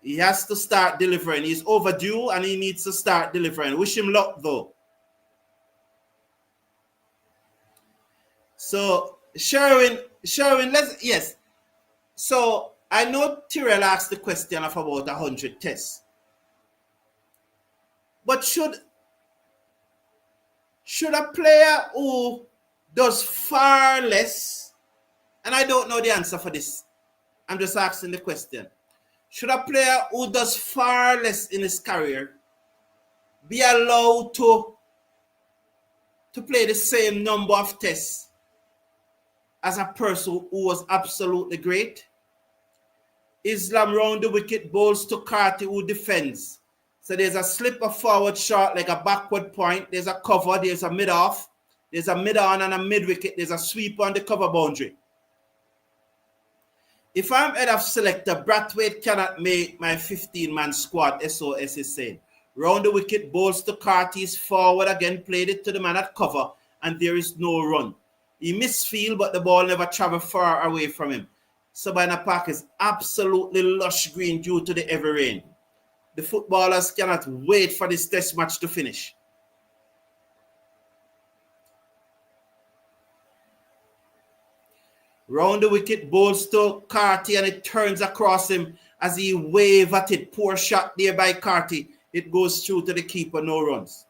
Speaker 1: He has to start delivering. He's overdue and he needs to start delivering. Wish him luck though. So Sherwin, yes. So I know Tyrell asked the question of about 100 tests. But should a player who does far less, and I don't know the answer for this, I'm just asking the question. Should a player who does far less in his career be allowed to play the same number of tests as a person who was absolutely great? Islam round the wicket, bowls to Carty, who defends. So there's a slipper forward shot, like a backward point. There's a cover. There's a mid-off. There's a mid-on and a mid-wicket. There's a sweep on the cover boundary. If I'm head of selector, Brathwaite cannot make my 15-man squad, SOS is saying. Round the wicket, balls to Carty's forward again, played it to the man at cover, and there is no run. He misfield, but the ball never traveled far away from him. Sabina Park is absolutely lush green due to the heavy rain. The footballers cannot wait for this test match to finish. Round the wicket, balls to Carty, and it turns across him as he waves at it. Poor shot there by Carty. It goes through to the keeper, no runs.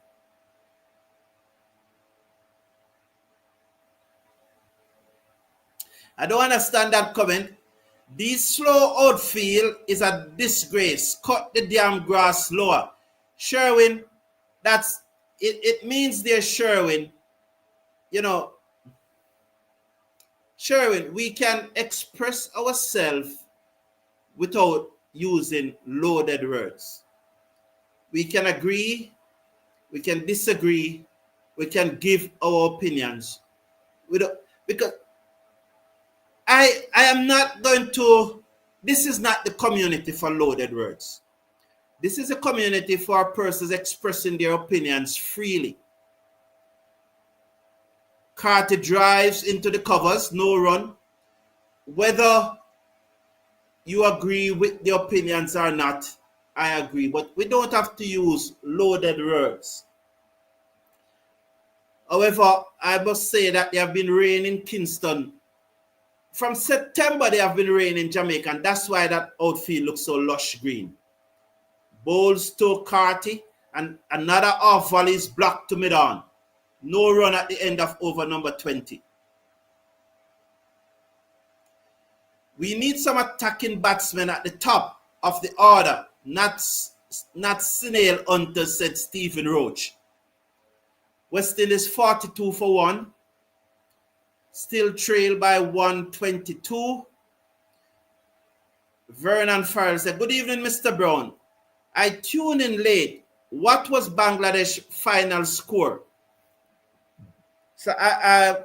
Speaker 1: I don't understand that comment. The slow outfield is a disgrace. Cut the damn grass slower. Sherwin, that's it. It means there, Sherwin. You know, Sherwin, we can express ourselves without using loaded words. We can agree, we can disagree, we can give our opinions. Because I am not going to, this is not the community for loaded words. This is a community for persons expressing their opinions freely. Carter drives into the covers, no run. Whether you agree with the opinions or not, I agree. But we don't have to use loaded words. However, I must say that there have been rain in Kingston. From September, there have been rain in Jamaica, and that's why that outfield looks so lush green. Bowls to Carty, and another off volley is blocked to mid-on. No run at the end of over number 20. We need some attacking batsmen at the top of the order, not snail hunter, said Stephen Roach. West Indies 42 for 1. Still trail by 122. Vernon Farrell said, good evening, Mr. Brown. I tuned in late. What was Bangladesh final score? So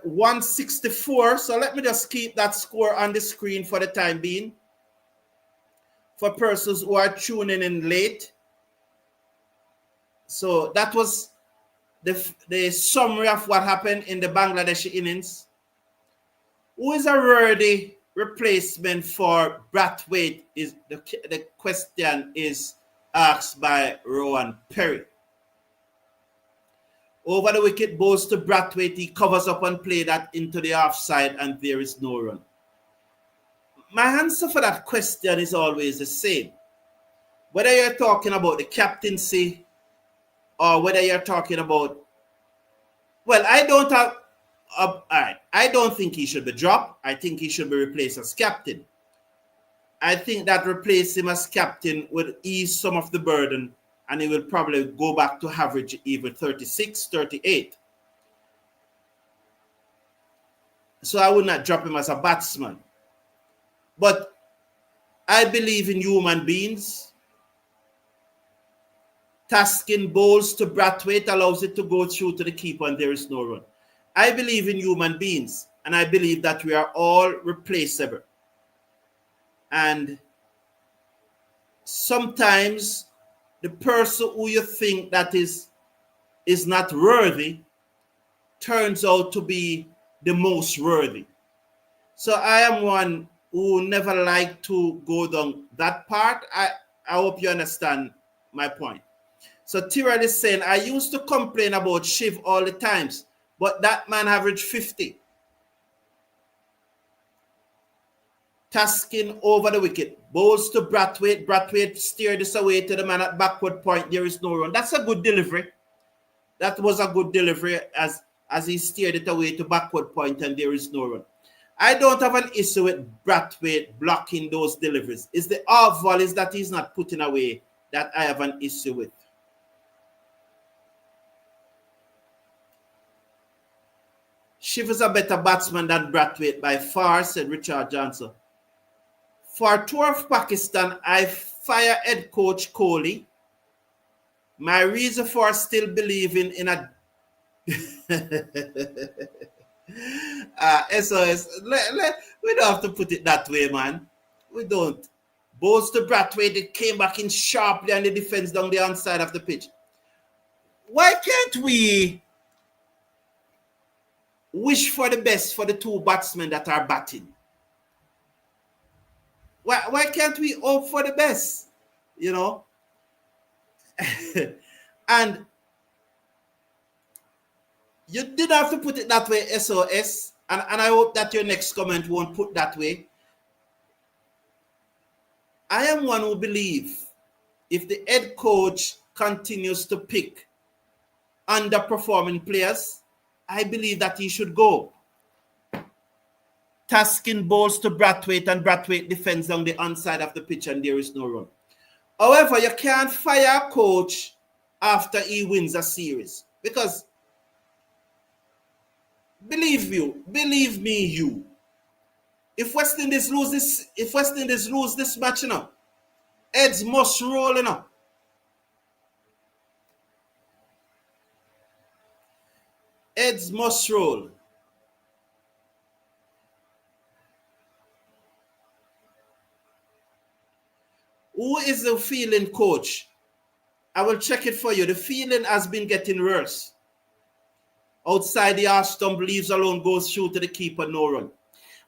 Speaker 1: 164. So let me just keep that score on the screen for the time being. For persons who are tuning in late. So that was the summary of what happened in the Bangladeshi innings. Who is a worthy replacement for Brathwaite? Is the question is asked by Rowan Perry. Over the wicket, balls to Brathwaite. He covers up and play that into the offside, and there is no run. My answer for that question is always the same. Whether you're talking about the captaincy or whether you're talking about, well, I don't think he should be dropped. I think he should be replaced as captain. I think that replace him as captain would ease some of the burden, and he will probably go back to average even 36, 38. So I would not drop him as a batsman. But I believe in human beings. Tasking bowls to Brathwaite allows it to go through to the keeper, and there is no run. I believe in human beings, and I believe that we are all replaceable. And sometimes the person who you think that is not worthy turns out to be the most worthy. So I am one who never like to go down that part. I hope you understand my point. So Tyrell is saying, I used to complain about Shiv all the times, but that man averaged 50. Tasking over the wicket. Bowls to Brathwaite. Brathwaite steered this away to the man at backward point. There is no run. That's a good delivery. That was a good delivery as he steered it away to backward point, and there is no run. I don't have an issue with Brathwaite blocking those deliveries. It's the off volleys that he's not putting away that I have an issue with. Shiv is a better batsman than Brathwaite by far, said Richard Johnson. For tour of Pakistan, I fire head coach Kohli. My reason for still believing in a SOS. We don't have to put it that way, man. We don't. Bowls to Brathwaite, they came back in sharply and the defense down the outside of the pitch. Why can't we wish for the best for the two batsmen that are batting? Why can't we hope for the best? You know? And you didn't have to put it that way, SOS. And I hope that your next comment won't put that way. I am one who believes if the head coach continues to pick underperforming players, I believe that he should go. Tasking balls to Brathwaite and Brathwaite defends on the inside of the pitch and there is no run. However, you can't fire a coach after he wins a series because believe me, if West Indies lose this match, you know, heads must roll, you know. Heads must roll. Who is the feeling coach? I will check it for you. The feeling has been getting worse. Outside the half stump, leaves alone, goes through to the keeper, no run.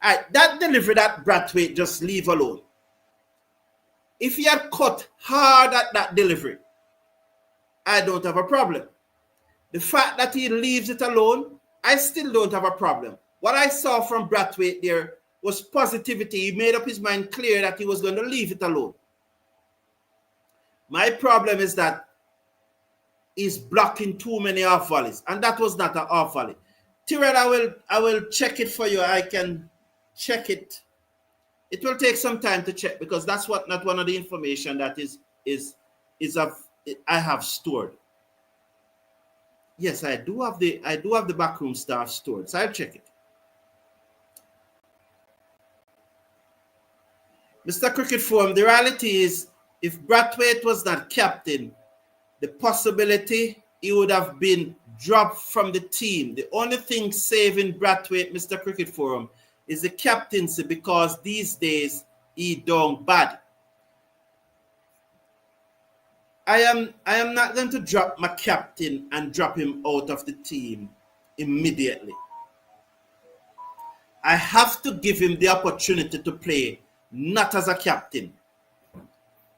Speaker 1: All right, that delivery that Brathwaite just leave alone. If he had cut hard at that delivery, I don't have a problem. The fact that he leaves it alone, I still don't have a problem. What I saw from Brathwaite there was positivity. He made up his mind clear that he was going to leave it alone. My problem is that he's blocking too many off volleys, and that was not an off volley. Tyrell, I will check it for you. I can check it. It will take some time to check because that's not one of the information that I have stored. Yes, I do have the backroom staff stored, so I'll check it. Mr. Cricket Forum, the reality is if Brathwaite was not captain, the possibility he would have been dropped from the team. The only thing saving Brathwaite, Mr. Cricket Forum, is the captaincy because these days he done bad. I am not going to drop my captain and drop him out of the team immediately. I have to give him the opportunity to play, not as a captain,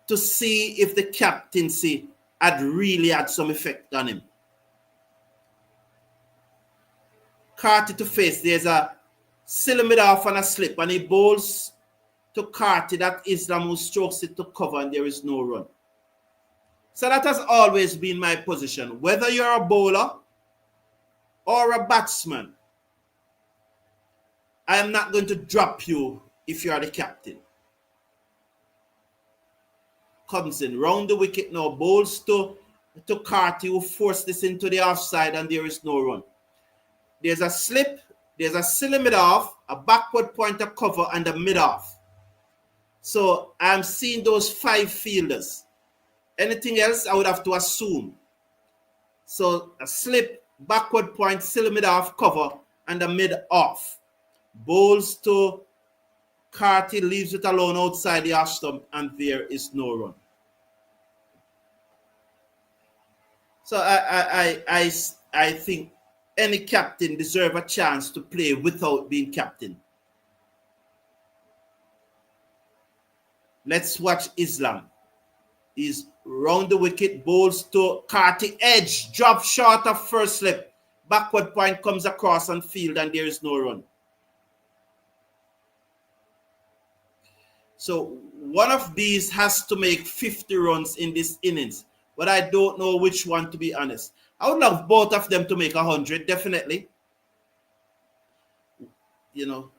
Speaker 1: to see if the captaincy had really had some effect on him. Carty to face, there's a silly mid off and a slip, and he bowls to Carty, that Islam who strokes it to cover, and there is no run. So that has always been my position. Whether you're a bowler or a batsman, I am not going to drop you if you are the captain. Comes in, round the wicket now, bowls to Carty, who forced this into the offside, and there is no run. There's a slip, there's a silly mid-off, a backward pointer cover, and a mid-off. So I'm seeing those 5 fielders. Anything else, I would have to assume. So a slip, backward point, silly mid-off cover, and a mid-off. Bowls to Carty, leaves it alone outside the half stump, and there is no run. So I think any captain deserves a chance to play without being captain. Let's watch Islam. He's round the wicket, bowls to Carty, edge, drop short of first slip. Backward point comes across on field, and there is no run. So one of these has to make 50 runs in this innings, but I don't know which one, to be honest. I would love both of them to make 100, definitely. You know,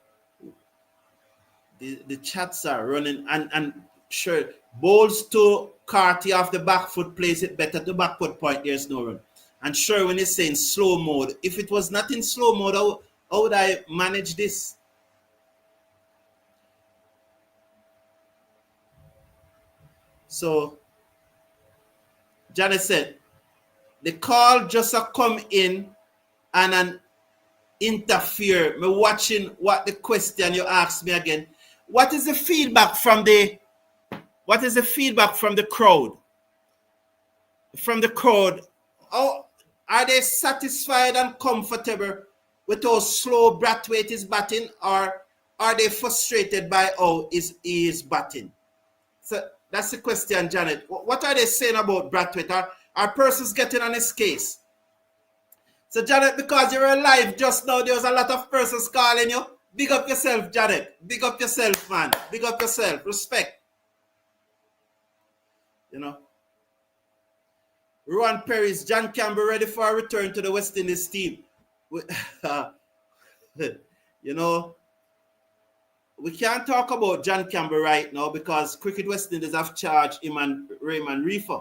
Speaker 1: the chats are running, and sure, bowls to Carty off the back foot, plays it better to backward point, there's no run. And Sherwin is saying slow mode. If it was not in slow mode, how would I manage this? So, Janet said, the call just a come in and an interfere. Me watching what the question you asked me again. What is the feedback from the crowd? From the crowd, how are they satisfied and comfortable with how slow Brathwaite is batting, or are they frustrated by how he is batting? So that's the question, Janet. What are they saying about Brathwaite? Are persons getting on his case? So Janet, because you're alive just now, there was a lot of persons calling you. Big up yourself, Janet. Big up yourself, man. Big up yourself. Respect. You know. Ron Perry's John Campbell ready for a return to the West Indies team. You know, we can't talk about John Campbell right now because Cricket West Indies have charged him and Raymond Reefer.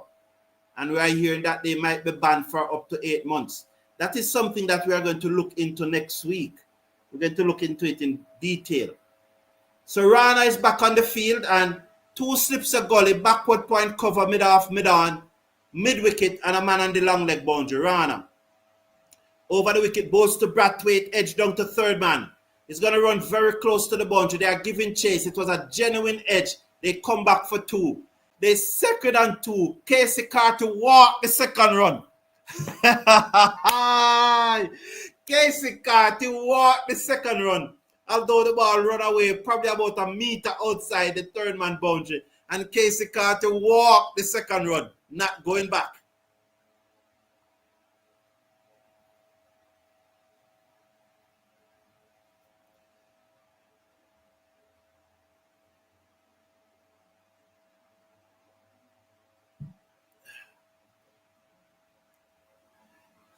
Speaker 1: And we are hearing that they might be banned for up to 8 months. That is something that we are going to look into next week. We're going to look into it in detail. So Rana is back on the field and 2 slips a gully, backward point cover, mid-off, mid-on, mid-wicket, and a man on the long leg boundary. Rana. Over the wicket, bowls to Brathwaite, edge down to third man. He's going to run very close to the boundary. They are giving chase. It was a genuine edge. They come back for 2. They second and 2. Casey Carter walk the second run. Casey Carter walk the second run. Although the ball run away probably about a meter outside the third man boundary. And Casey Carter walk the second run. Not going back.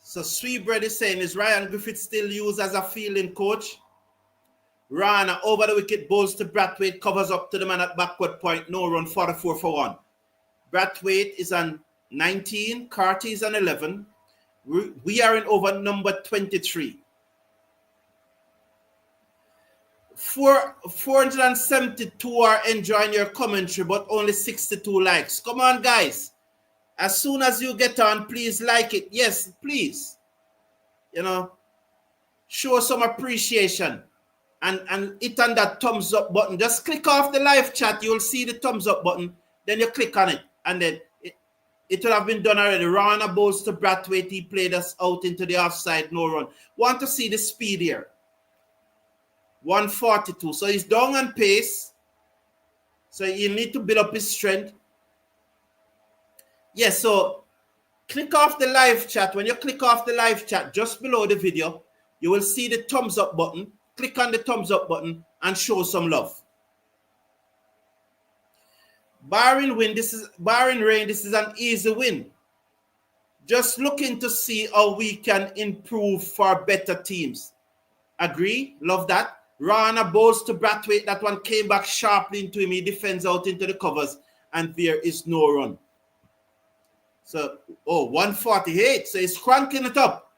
Speaker 1: So Sweetbread is saying, is Ryan Griffith still used as a fielding coach? Rana over the wicket, bowls to Brathwaite, covers up to the man at backward point, no run, 44 for 1. Brathwaite is on 19, Carter is on 11. We are in over number 23. 472 are enjoying your commentary, but only 62 likes. Come on, guys. As soon as you get on, please like it. Yes, please. You know, show some appreciation. And hit on that thumbs up button. Just click off the live chat. You'll see the thumbs up button. Then you click on it. And then it will have been done already. Rana bowls to Brathwaite. He played us out into the offside. No run. Want to see the speed here. 142. So he's down on pace. So you need to build up his strength. Yes, so click off the live chat. When you click off the live chat, just below the video, you will see the thumbs up button. Click on the thumbs up button and show some love. Barring rain, this is an easy win. Just looking to see how we can improve for better teams. Agree? Love that. Rana bowls to Brathwaite. That one came back sharply into him. He defends out into the covers, and there is no run. So, 148. So he's cranking it up.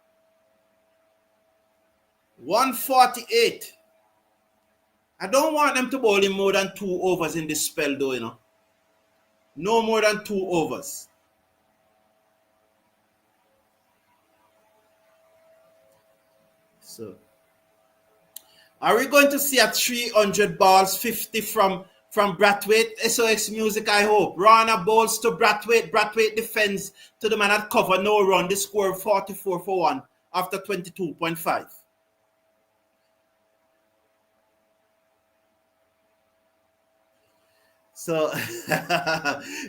Speaker 1: 148. I don't want them to bowl in more than 2 overs in this spell, though, you know. No more than 2 overs. So, are we going to see a 300 balls, 50 from Brathwaite? SOX Music, I hope. Rana bowls to Brathwaite. Brathwaite defends to the man at cover. No run. The score 44 for 1 after 22.5. So,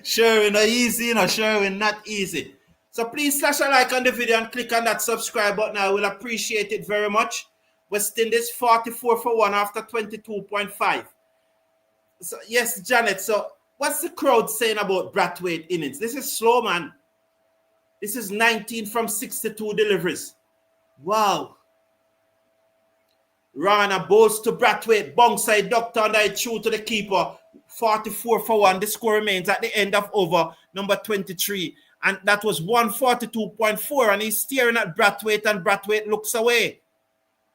Speaker 1: Sherwin, not easy, you know, Sherwin, not easy. So please slash a like on the video and click on that subscribe button. I will appreciate it very much. West Indies 44 for 1 after 22.5. So, yes, Janet, so what's the crowd saying about Brathwaite innings? This is slow, man. This is 19 from 62 deliveries. Wow. Rana bowls to Brathwaite, bongside, ducked under it, through to the keeper. 44 for 1. The score remains at the end of over number 23. And that was 142.4. And he's staring at Brathwaite, and Brathwaite looks away.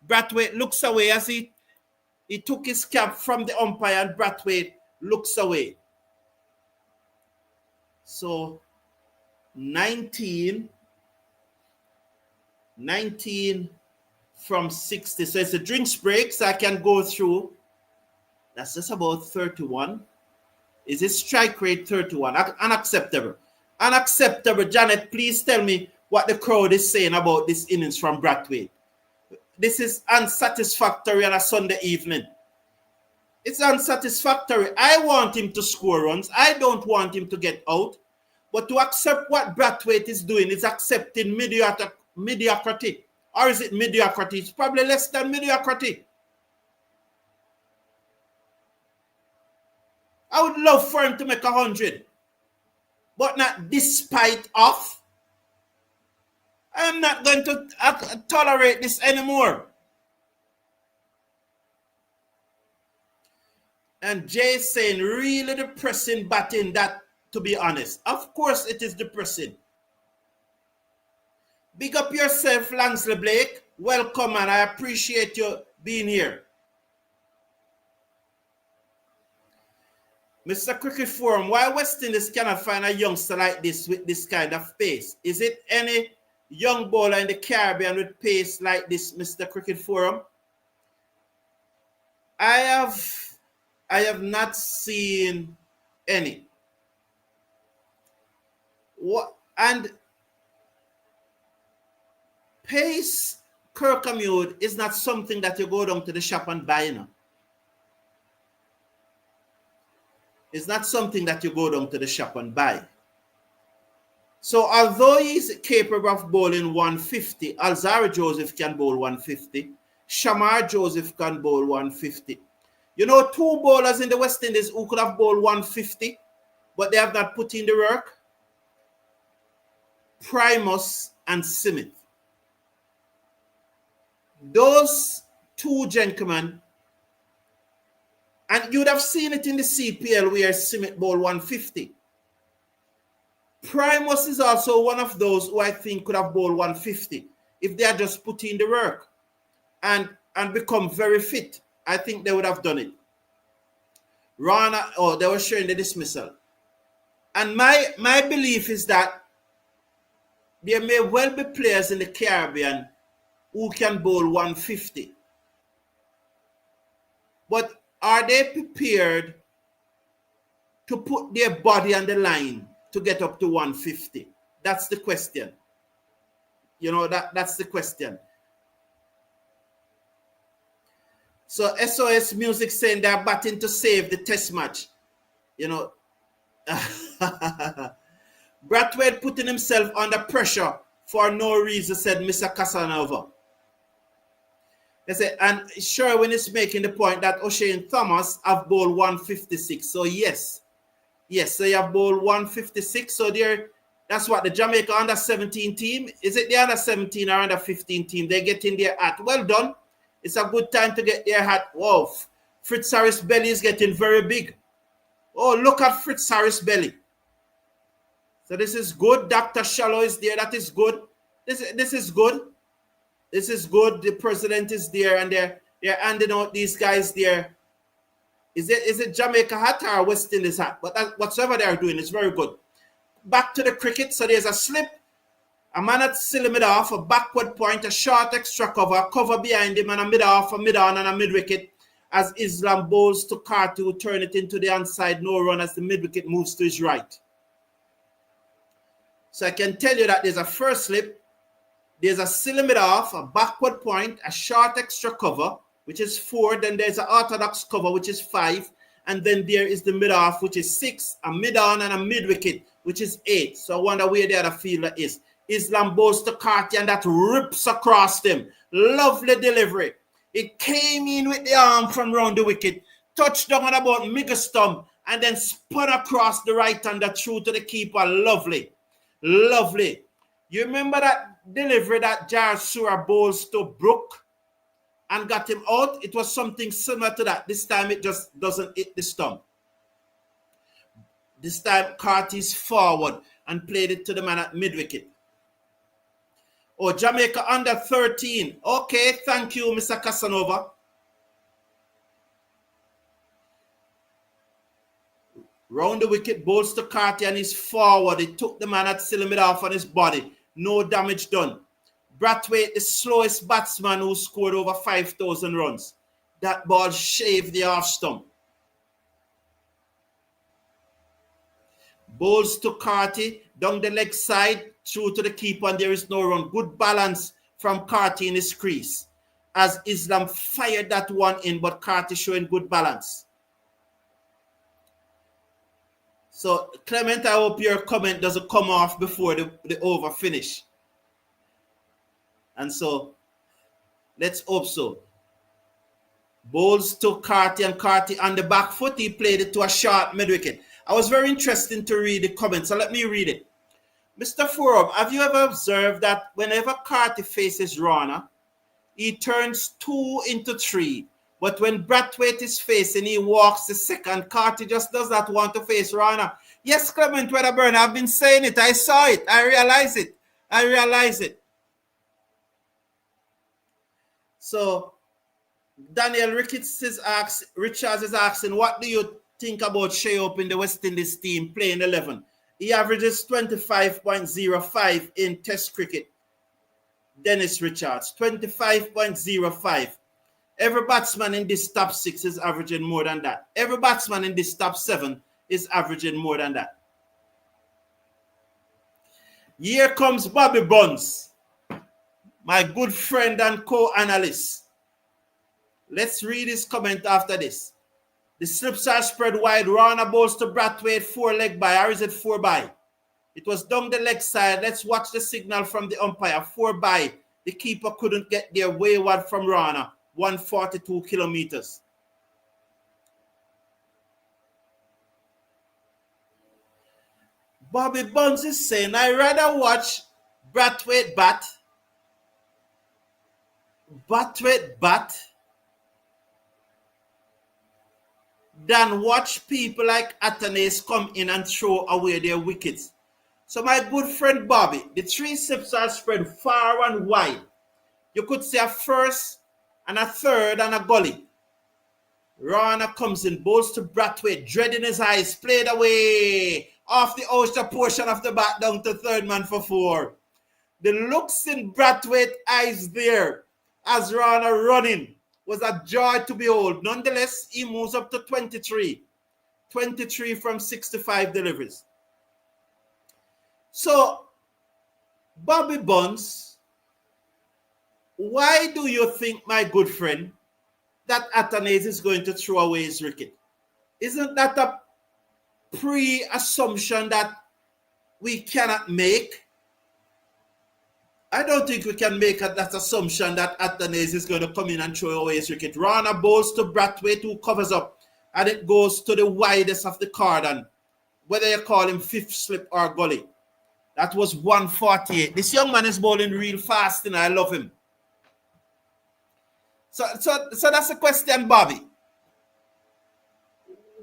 Speaker 1: Brathwaite looks away as he took his cap from the umpire, and Brathwaite looks away. So 19 19 from 60. So it's a drinks break, so I can go through. That's just about 31. Is it strike rate 31? Unacceptable. Unacceptable. Janet, please tell me what the crowd is saying about this innings from Brathwaite. This is unsatisfactory on a Sunday evening. It's unsatisfactory. I want him to score runs. I don't want him to get out. But to accept what Brathwaite is doing is accepting mediocrity. Or is it mediocrity? It's probably less than mediocrity. I would love for him to make 100. But not despite of. I'm not going to tolerate this anymore. And Jay saying, really depressing batting, that, to be honest. Of course it is depressing. Big up yourself, Lansley Blake. Welcome, and I appreciate you being here. Mr. Cricket Forum, why West Indies cannot find a youngster like this with this kind of pace? Is it any young bowler in the Caribbean with pace like this, Mr. Cricket Forum? I have not seen any. What and pace, Kirkhamute, is not something that you go down to the shop and buy. No. It's not something that you go down to the shop and buy. So although he's capable of bowling 150, Alzara Joseph can bowl 150. Shamar Joseph can bowl 150. You know, two bowlers in the West Indies who could have bowled 150, but they have not put in the work. Primus and Smith. Those two gentlemen, and you'd have seen it in the CPL where Smith bowled 150. Primus is also one of those who I think could have bowled 150 if they had just put in the work and become very fit. I think they would have done it. Rana, they were showing the dismissal. And my belief is that there may well be players in the Caribbean who can bowl 150. But are they prepared to put their body on the line to get up to 150? That's the question. You know, that's the question. So SOS Music saying they're batting to save the test match. You know, Brathwaite putting himself under pressure for no reason, said Mr. Casanova. They say, and Sherwin is making the point that O'Shane Thomas have bowled 156. So yes, they have bowled 156. So that's what the Jamaica under 17 team. Is it the under 17 or under 15 team? They get in their hat. Well done. It's a good time to get their hat. Whoa, Fritz Harris' belly is getting very big. Oh, look at Fritz Harris' belly. So this is good. Dr. Shallow is there. That is good. This is good. This is good. The president is there, and they're handing out these guys there. Is it Jamaica hat or West Indies hat? But whatsoever they are doing is very good. Back to the cricket. So there's a slip. A man at Silimid off, a backward point, a short extra cover behind him, and a mid-off, a mid-on, and a mid-wicket. As Islam bowls to Cartu, turn it into the onside, no run as the mid-wicket moves to his right. So I can tell you that there's a first slip, there's a Silimid off, a backward point, a short extra cover, which is 4, then there's an orthodox cover, which is 5, and then there is the mid-off, which is 6, a mid-on, and a mid-wicket, which is 8. So I wonder where the other fielder is. Islam bowls to Carty, and that rips across him. Lovely delivery. It came in with the arm from round the wicket, touched down on about Migastum, and then spun across the right-hander through to the keeper. Lovely. Lovely. You remember that delivery that Jar Sura bowls to Brook and got him out? It was something similar to that. This time it just doesn't hit the stump. This time Carty's forward and played it to the man at mid-wicket. Oh, Jamaica under 13. Okay, thank you, Mr. Casanova. Round the wicket, bowls to Carty and he's forward. He took the man at Silimid off on his body. No damage done. Brathwaite, the slowest batsman who scored over 5,000 runs. That ball shaved the off stump. Bowls to Carty, down the leg side, through to the keeper, and there is no run. Good balance from Carty in his crease. As Islam fired that one in, but Carty showing good balance. So, Clement, I hope your comment doesn't come off before the over finish. And so, let's hope so. Bowls to Carty, and Carty on the back foot. He played it to a short mid-wicket. I was very interested to read the comments, so let me read it. Mr. Forum, have you ever observed that whenever Carty faces Rana, he turns 2 into 3? But when Brathwaite is facing, he walks the second. Carty just does not want to face Rana. Yes, Clement Wedderburn, I've been saying it. I saw it. I realize it. So, Daniel Richards is asking, what do you think about Shea Hope in the West Indies team playing 11? He averages 25.05 in Test cricket. Dennis Richards, 25.05. Every batsman in this top 6 is averaging more than that. Every batsman in this top 7 is averaging more than that. Here comes Bobby Bonds, my good friend and co-analyst. Let's read his comment after this. The slips are spread wide. Rana bowls to Brathwaite, 4 leg by, or is it 4 by? It was down the leg side. Let's watch the signal from the umpire. 4 by. The keeper couldn't get there, wayward from Rana. 142 kilometers. Bobby Bonds is saying, I rather watch Brathwaite bat than watch people like Athanaze come in and throw away their wickets. So my good friend Bobby, the 3 sips are spread far and wide. You could say a first and a third and a gully. Rana comes in, bowls to Brathwaite, dread in his eyes, played away off the outer portion of the bat down to third man for 4. The looks in Brathwaite's eyes there as Rana running was a joy to behold. Nonetheless, he moves up to 23. 23 from 65 deliveries. So, Bobby Bonds, why do you think, my good friend, that Athanaze is going to throw away his wicket? Isn't that a pre-assumption that we cannot make? I don't think we can make that assumption that Athanaze is going to come in and throw away his wicket. Rana bowls to Brathwaite, who covers up, and it goes to the widest of the cordon, whether you call him 5th slip or gully. That was 148. This young man is bowling real fast, and I love him. So that's the question, Bobby.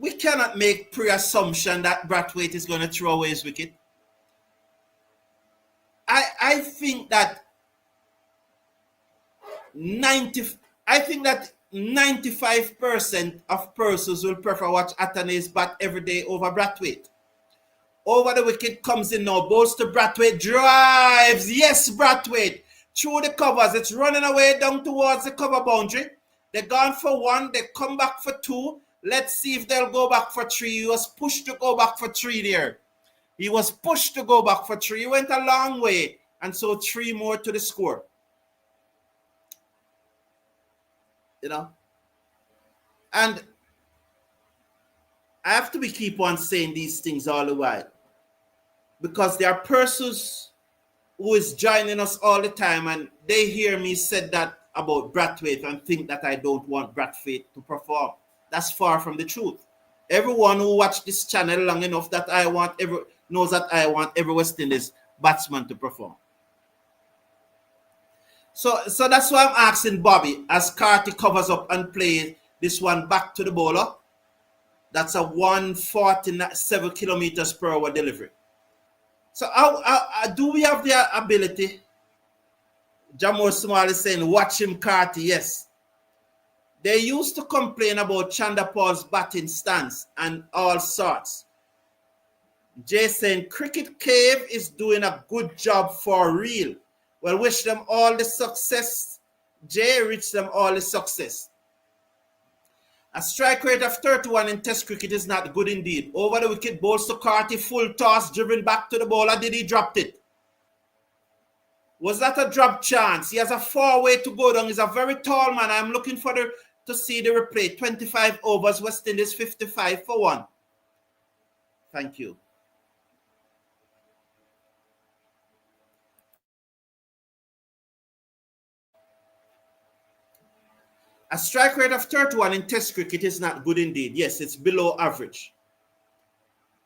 Speaker 1: We cannot make pre-assumption that Brathwaite is going to throw away his wicket. I think that 95% of persons will prefer watch Athanaze bat every day over Brathwaite. Over the wicket comes in now, bowls to Brathwaite, drives. Yes, Brathwaite. Through the covers, it's running away down towards the cover boundary. They're gone for 1, they come back for 2. Let's see if they'll go back for 3. He was pushed to go back for 3 there. He was pushed to go back for 3. He went a long way, and so 3 more to the score. You know? And I have to keep on saying these things all the while, because there are persons who is joining us all the time, and they hear me said that about Brathwaite and think that I don't want Brathwaite to perform. That's far from the truth. Everyone who watched this channel long enough that knows that I want every West Indies batsman to perform. So that's why I'm asking Bobby, as Carty covers up and plays this one back to the bowler. That's a 147 kilometers per hour delivery. So do we have the ability? Jamor Small is saying, watch him, Carty. Yes. They used to complain about Chanderpaul's batting stance and all sorts. Jay saying, Cricket Cave is doing a good job for real. Well, wish them all the success. Jay, wish them all the success. A strike rate of 31 in Test cricket is not good indeed. Over the wicket, balls to Carty, full toss, driven back to the bowler. Did he drop it? Was that a drop chance? He has a far way to go down. He's a very tall man. I'm looking for to see the replay. 25 overs, West Indies 55 for 1. Thank you. A strike rate of 31 in Test cricket is not good indeed. Yes, it's below average.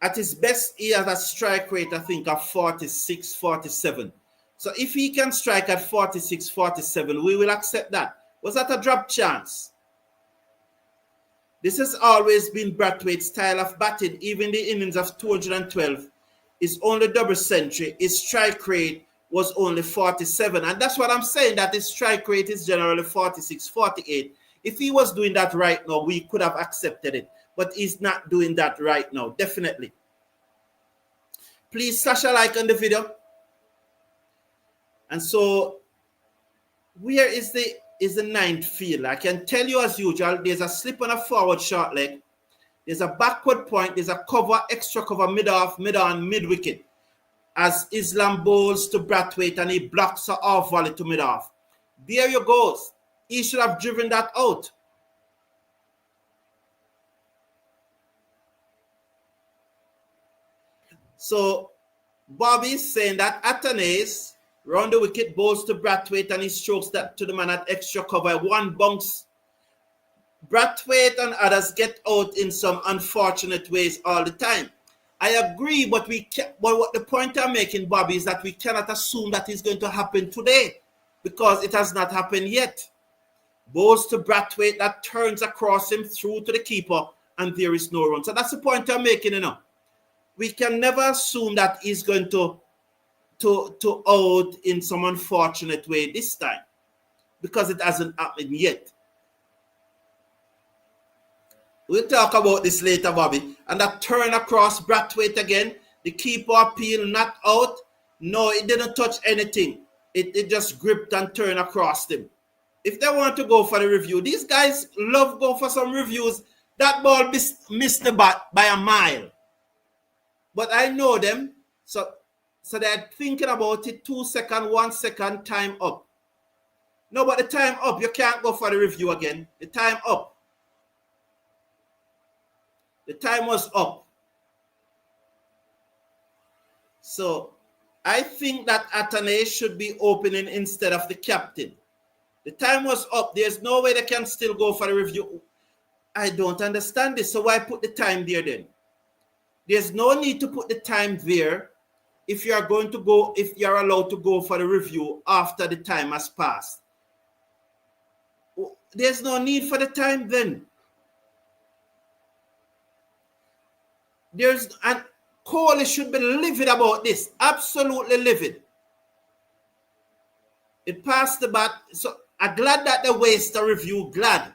Speaker 1: At his best, he has a strike rate, I think, of 46, 47. So if he can strike at 46, 47, we will accept that. Was that a drop chance? This has always been Brathwaite's style of batting. Even the innings of 212 is only double century. His strike rate was only 47. And that's what I'm saying, that his strike rate is generally 46, 48. If he was doing that right now, we could have accepted it. But he's not doing that right now, definitely. Please slash a like on the video. And so, where is the ninth field? I can tell you as usual, there's a slip on a forward short leg. There's a backward point. There's a cover, extra cover, mid-off, mid-on, mid-wicket. As Islam bowls to Brathwaite and he blocks an off volley to mid-off. There you go. He should have driven that out. So, Bobby is saying that Athanaze round the wicket, bowls to Brathwaite and he strokes that to the man at extra cover. One bounce. Brathwaite and others get out in some unfortunate ways all the time. I agree, but what the point I'm making, Bobby, is that we cannot assume that is going to happen today because it has not happened yet. Bowls to Brathwaite that turns across him through to the keeper and there is no run. So that's the point I'm making, you know. We can never assume that he's going to out in some unfortunate way this time because it hasn't happened yet. We'll talk about this later, Bobby. And that turn across Brathwaite again, the keeper appeal, not out. No, it didn't touch anything. It just gripped and turned across him. If they want to go for the review, these guys love go for some reviews. That ball missed the bat by a mile. But I know them, so they're thinking about it. 2 seconds, 1 second, time up. No, but the time up, you can't go for the review again. The time up. The time was up. So I think that Athanaze should be opening instead of the captain. The time was up. There's no way they can still go for the review. I don't understand this. So why put the time there then? There's no need to put the time there if you're allowed to go for the review after the time has passed. There's no need for the time then. And Kohli should be livid about this. Absolutely livid. It passed the bat. So I'm glad that they waste a review. Glad.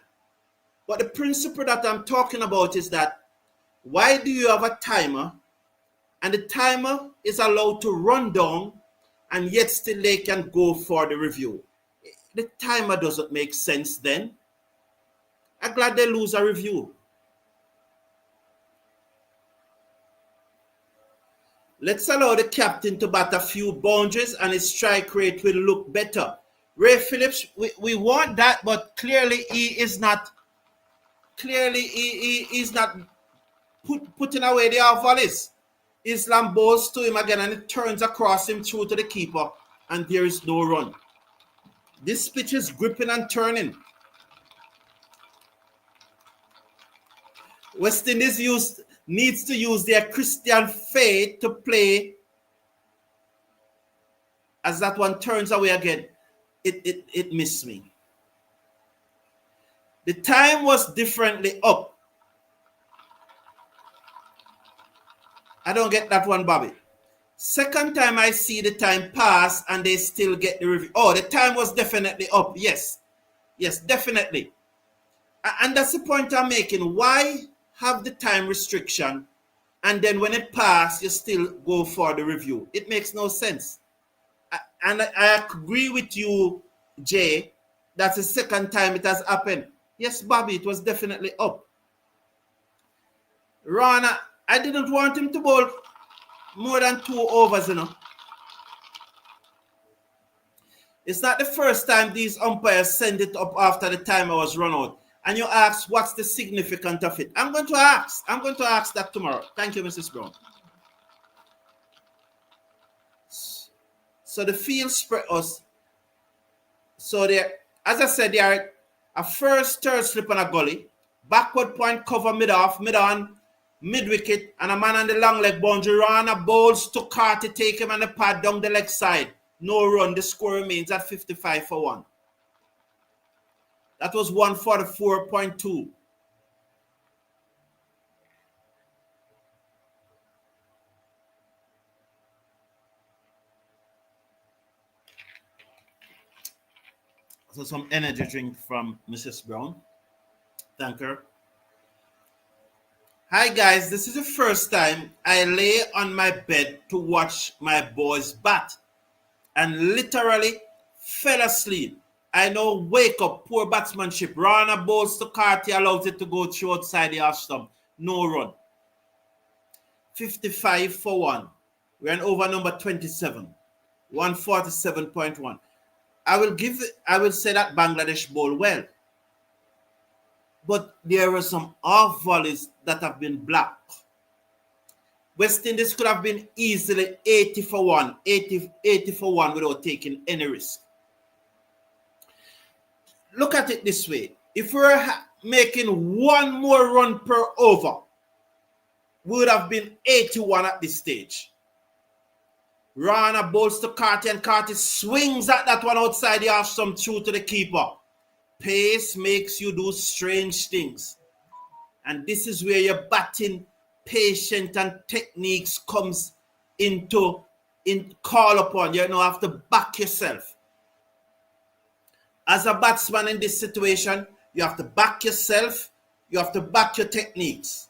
Speaker 1: But the principle that I'm talking about is that why do you have a timer and the timer is allowed to run down and yet still they can go for the review? The timer doesn't make sense then. I'm glad they lose a review. Let's allow the captain to bat a few boundaries and his strike rate will look better. Ray Phillips, we want that, but clearly he is not putting away the off volleys. Islam bowls to him again and it turns across him through to the keeper and there is no run. This pitch is gripping and turning. West Indies needs to use their Christian faith to play as that one turns away again. It missed me. The time was differently up. I don't get that one, Bobby. Second time I see the time pass and they still get the review. Oh, the time was definitely up. Yes. Yes, definitely. And that's the point I'm making. Why have the time restriction and then when it passes, you still go for the review? It makes no sense. and I agree with you, Jay. That's the second time it has happened. Yes, Bobby, it was definitely up. Rana, I didn't want him to bowl more than 2 overs, you know. It's not the first time these umpires send it up after the timer was run out. And you ask, what's the significance of it? I'm going to ask that tomorrow. Thank you, Mrs. Brown. So the field spread us. So they, as I said, they are a first, third slip on a gully, backward point cover mid-off, mid-on, mid-wicket, and a man on the long leg boundary. Rana bowls to Carter, take him on the pad down the leg side. No run. The score remains at 55 for 1. That was 144.2. So some energy drink from Mrs. Brown. Thank her. Hi guys, this is the first time I lay on my bed to watch my boys bat and literally fell asleep. I know, wake up, poor batsmanship. Rana bowls to Carty, allows it to go through outside the half stump. No run. 55 for 1. We're on over number 27. 147.1. I will say that Bangladesh bowl well. But there were some off volleys that have been blocked. West Indies could have been easily 80 for 1 without taking any risk. Look at it this way. If we were making one more run per over, we would have been 81 at this stage. Rana bowls to Carty and Carty swings at that one outside the half stump through to the keeper. Pace makes you do strange things. And this is where your batting, patience and techniques comes in call upon. You have to back yourself. As a batsman in this situation, you have to back yourself. You have to back your techniques.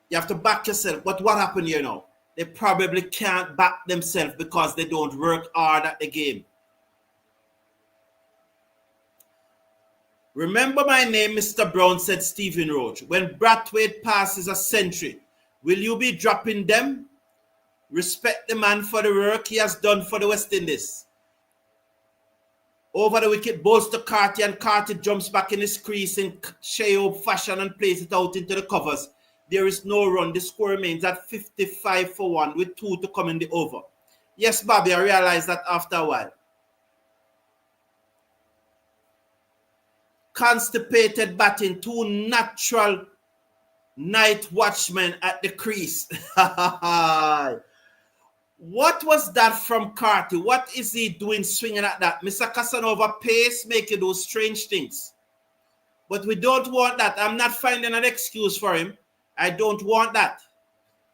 Speaker 1: You have to back yourself. But what happened here now? They probably can't back themselves because they don't work hard at the game. Remember my name, Mr. Brown, said Stephen Roach. When Brathwaite passes a century, will you be dropping them? Respect the man for the work he has done for the West Indies. Over the wicket, bowls to Carty, and Carty jumps back in his crease in Shayob fashion and plays it out into the covers. There is no run. The score remains at 55 for 1 with 2 to come in the over. Yes, Bobby, I realized that after a while. Constipated batting, 2 natural night watchmen at the crease. What was that from Carty? What is he doing swinging at that? Mr. Casanova, pace make you do strange things. But we don't want that. I'm not finding an excuse for him. I don't want that.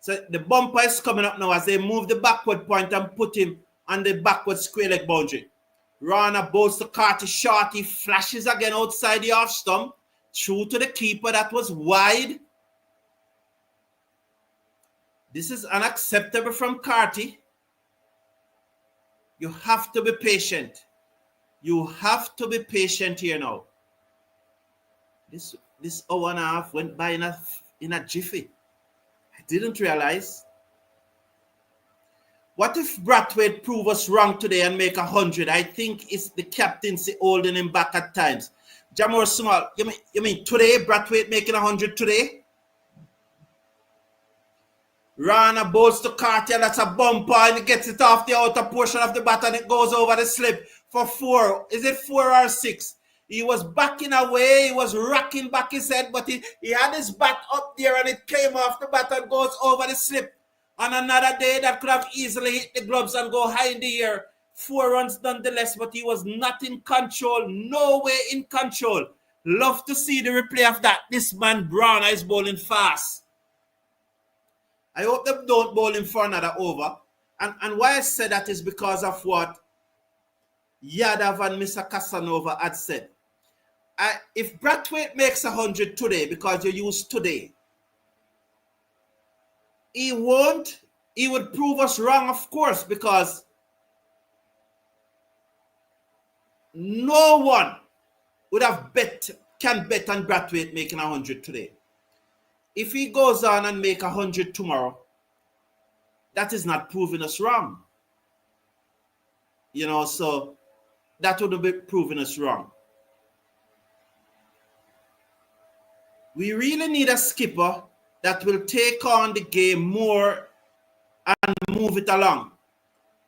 Speaker 1: So the bumper is coming up now as they move the backward point and put him on the backward square leg boundary. Rana bowls to Carty short. He flashes again outside the off stump. Through to the keeper. That was wide. This is unacceptable from Carty. You have to be patient. You have to be patient here now. This hour and a half went by in a jiffy. I didn't realize. What if Brathwaite prove us wrong today and make 100? I think it's the captaincy holding him back at times. Jamor Small, you mean today Brathwaite making 100 today? Rana bowls to Carty, and that's a bumper, and he gets it off the outer portion of the bat and it goes over the slip for 4. Is it 4 or 6? He was backing away, he was rocking back his head, but he had his bat up there and it came off the bat and goes over the slip. On another day, that could have easily hit the gloves and go high in the air. 4 runs nonetheless, but he was not in control, no way in control. Love to see the replay of that. This man, Brown, is bowling fast. I hope they don't bowl him for another over. And why I said that is because of what Yadav and Mr. Casanova had said. If Brathwaite makes 100 today, because you used today, he would prove us wrong, of course, because No one would have can bet on Brathwaite making 100 today. If he goes on and make 100 tomorrow, that is not proving us wrong. So that would be proving us wrong. We really need a skipper that will take on the game more and move it along.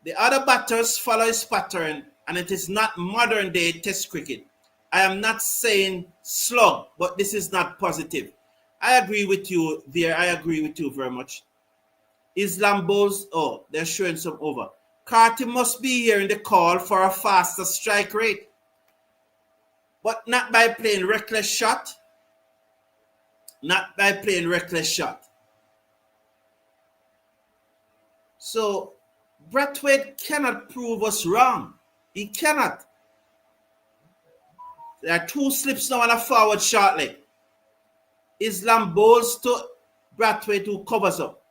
Speaker 1: The other batters follow his pattern, and it is not modern day test cricket. I am not saying slug, but this is not positive. I agree with you there. I agree with you very much. Islam Bowles, they're showing some over. Carty must be hearing the call for a faster strike rate, but not by playing reckless shot. Not by playing reckless shot. So Brathwaite cannot prove us wrong. He cannot. There are 2 slips now on a forward short leg. Islam Bowles to Brathwaite who covers up.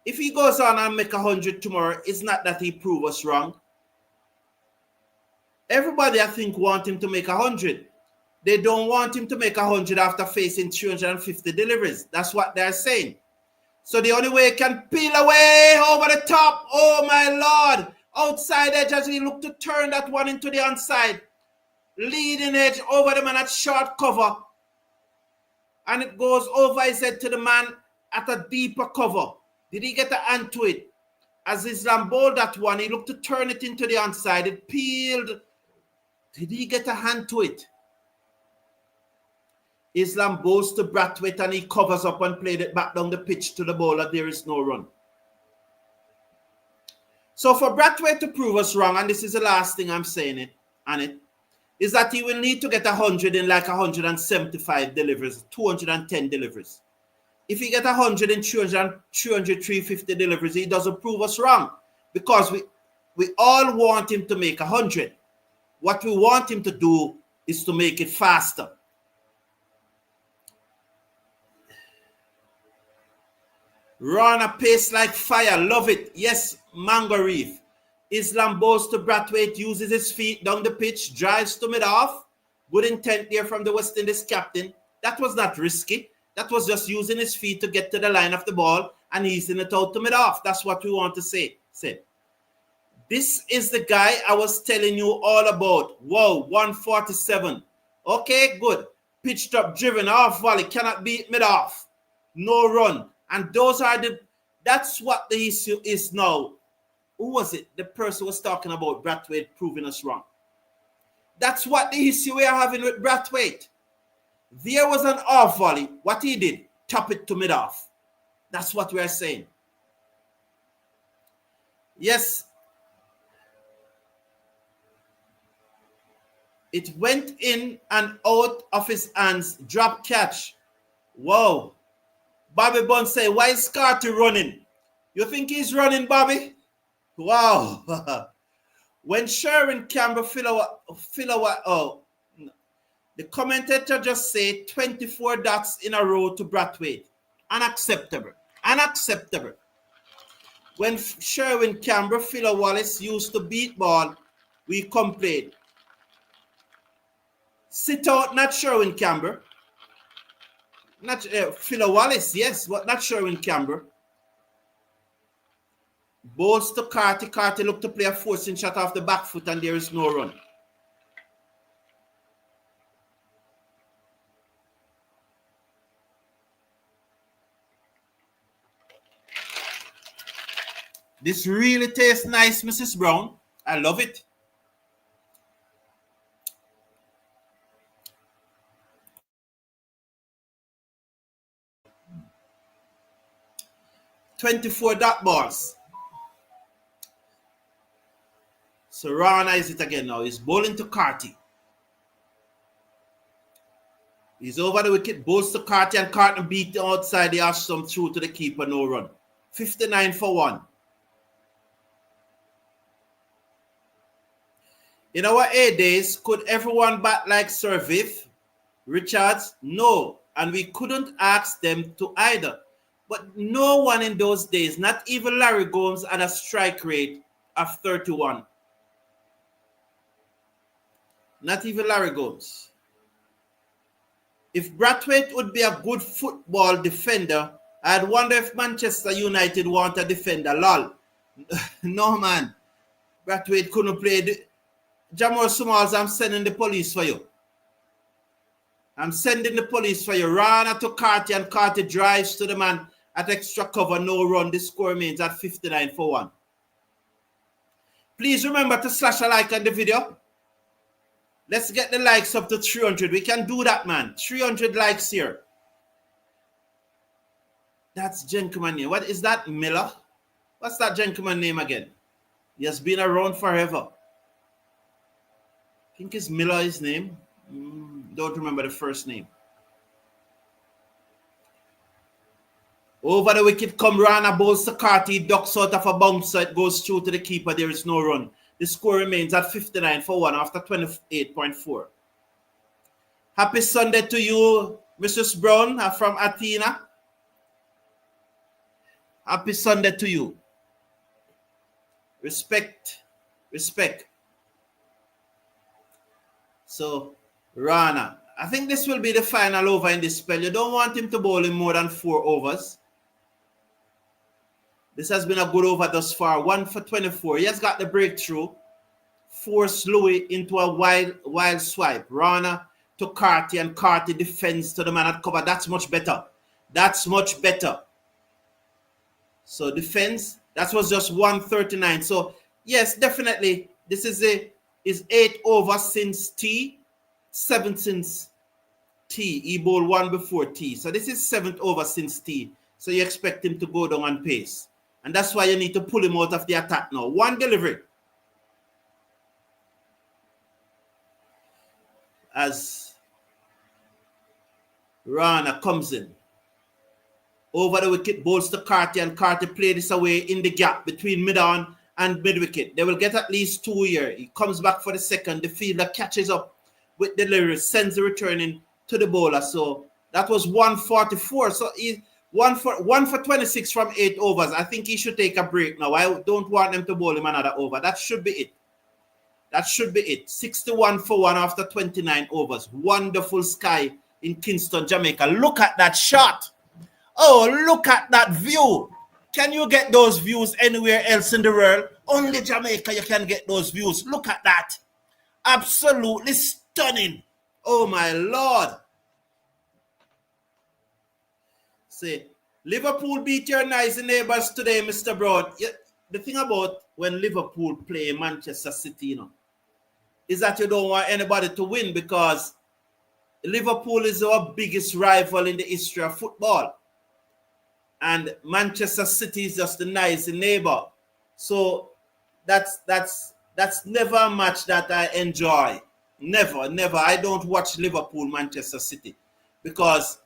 Speaker 1: If he goes on and make 100 tomorrow, it's not that he proves us wrong. Everybody, I think, want him to make 100. They don't want him to make 100 after facing 350 deliveries. That's what they're saying. So the only way he can peel away over the top. Oh, my Lord. Outside edge as he looked to turn that one into the onside. Leading edge over the man at short cover. And it goes over his head to the man at a deeper cover. Did he get a hand to it? As Islam bowled that one, he looked to turn it into the onside. It peeled. Did he get a hand to it? Islam bowls to Brathwaite and he covers up and played it back down the pitch to the bowler. There is no run. So for Brathwaite to prove us wrong, and this is the last thing I'm saying on it, is that he will need to get 100 in like 175 deliveries, 210 deliveries. If he get 100 in 200, 350 deliveries, he doesn't prove us wrong, because we all want him to make 100. What we want him to do is to make it faster. Run a pace like fire. Love it. Yes, Mango Reef. Islam bowls to Brathwaite, uses his feet down the pitch, drives to mid-off. Good intent there from the West Indies captain. That was not risky. That was just using his feet to get to the line of the ball and easing it out to mid-off. That's what we want to say. This is the guy I was telling you all about. Whoa, 147. Okay, good. Pitched up, driven, off volley, cannot beat mid-off. No run. And that's what the issue is now. Who was it? The person was talking about Brathwaite proving us wrong. That's what the issue we are having with Brathwaite. There was an off volley. What he did, chop it to mid-off. That's what we are saying. Yes. It went in and out of his hands. Drop catch. Whoa. Bobby Bunn say, why is Carty running? You think he's running, Bobby? Wow. When Sherwin Campbell the commentator just said 24 dots in a row to Brathwaite. Unacceptable. Unacceptable. When Sherwin Campbell, Philo Wallace used to beat ball, we complained. Sit out, not Sherwin Campbell. Not Philo Wallace, yes, but not Sherwin Campbell. Bowls to Carty. Carty looked to play a forcing shot off the back foot and there is no run. This really tastes nice, Mrs. Brown. I love it. $24 dot balls. So Rana is it again now. He's bowling to Carty. He's over the wicket, bowls to Carty, and Carty beat the outside the off stump through to the keeper, no run. 59 for 1. In our A days, could everyone bat like Sir Viv Richards? No, and we couldn't ask them to either. But no one in those days, not even Larry Gomes, had a strike rate of 31. Not even Larry Gomes. If Brathwaite would be a good football defender, I'd wonder if Manchester United want a defender. Lol. No, man. Brathwaite couldn't play. Jamal Sumals, I'm sending the police for you. I'm sending the police for you. Rana to Carty, and Carty drives to the man at extra cover, no run. The score remains at 59-1. Please remember to slash a like on the video. Let's get the likes up to 300. We can do that, man. 300 likes here. That's gentleman name. What is that, Miller? What's that gentleman name again? He has been around forever. I think it's Miller, his name. Don't remember the first name. Over the wicket come Rana, bowls to Carty, ducks out of a bouncer, it goes through to the keeper, there is no run. The score remains at 59-1 after 28.4. Happy Sunday to you, Mrs. Brown from Athena. Happy Sunday to you. Respect. So, Rana, I think this will be the final over in this spell. You don't want him to bowl in more than 4 overs. This has been a good over thus far. 1 for 24. He has got the breakthrough. Force Louis into a wild swipe. Rana to Carty, and Carty defends to the man at cover. That's much better. So defense, that was just 139. So yes, definitely, this is 8 overs since T, 7 since T. He bowled 1 before T. So this is 7th over since T. So you expect him to go down on pace. And that's why you need to pull him out of the attack now. 1 delivery. As Rana comes in. Over the wicket, bowls to Carty, and Carty play this away in the gap between mid-on and mid-wicket. They will get at least 2 here. He comes back for the second. The fielder catches up with the delivery, sends the return in to the bowler. So that was 144. So he 1 for 26 from 8 overs. I think he should take a break now. I don't want them to bowl him another over. That should be it. 61-1 after 29 overs. Wonderful sky in Kingston, Jamaica. Look at that shot. Oh, look at that view. Can you get those views anywhere else in the world? Only Jamaica you can get those views. Look at that. Absolutely stunning. Oh, my Lord. Say, Liverpool beat your nice neighbors today, Mr. Broad. The thing about when Liverpool play Manchester City, is that you don't want anybody to win, because Liverpool is our biggest rival in the history of football. And Manchester City is just a nice neighbor. So that's never a match that I enjoy. Never. I don't watch Liverpool, Manchester City, because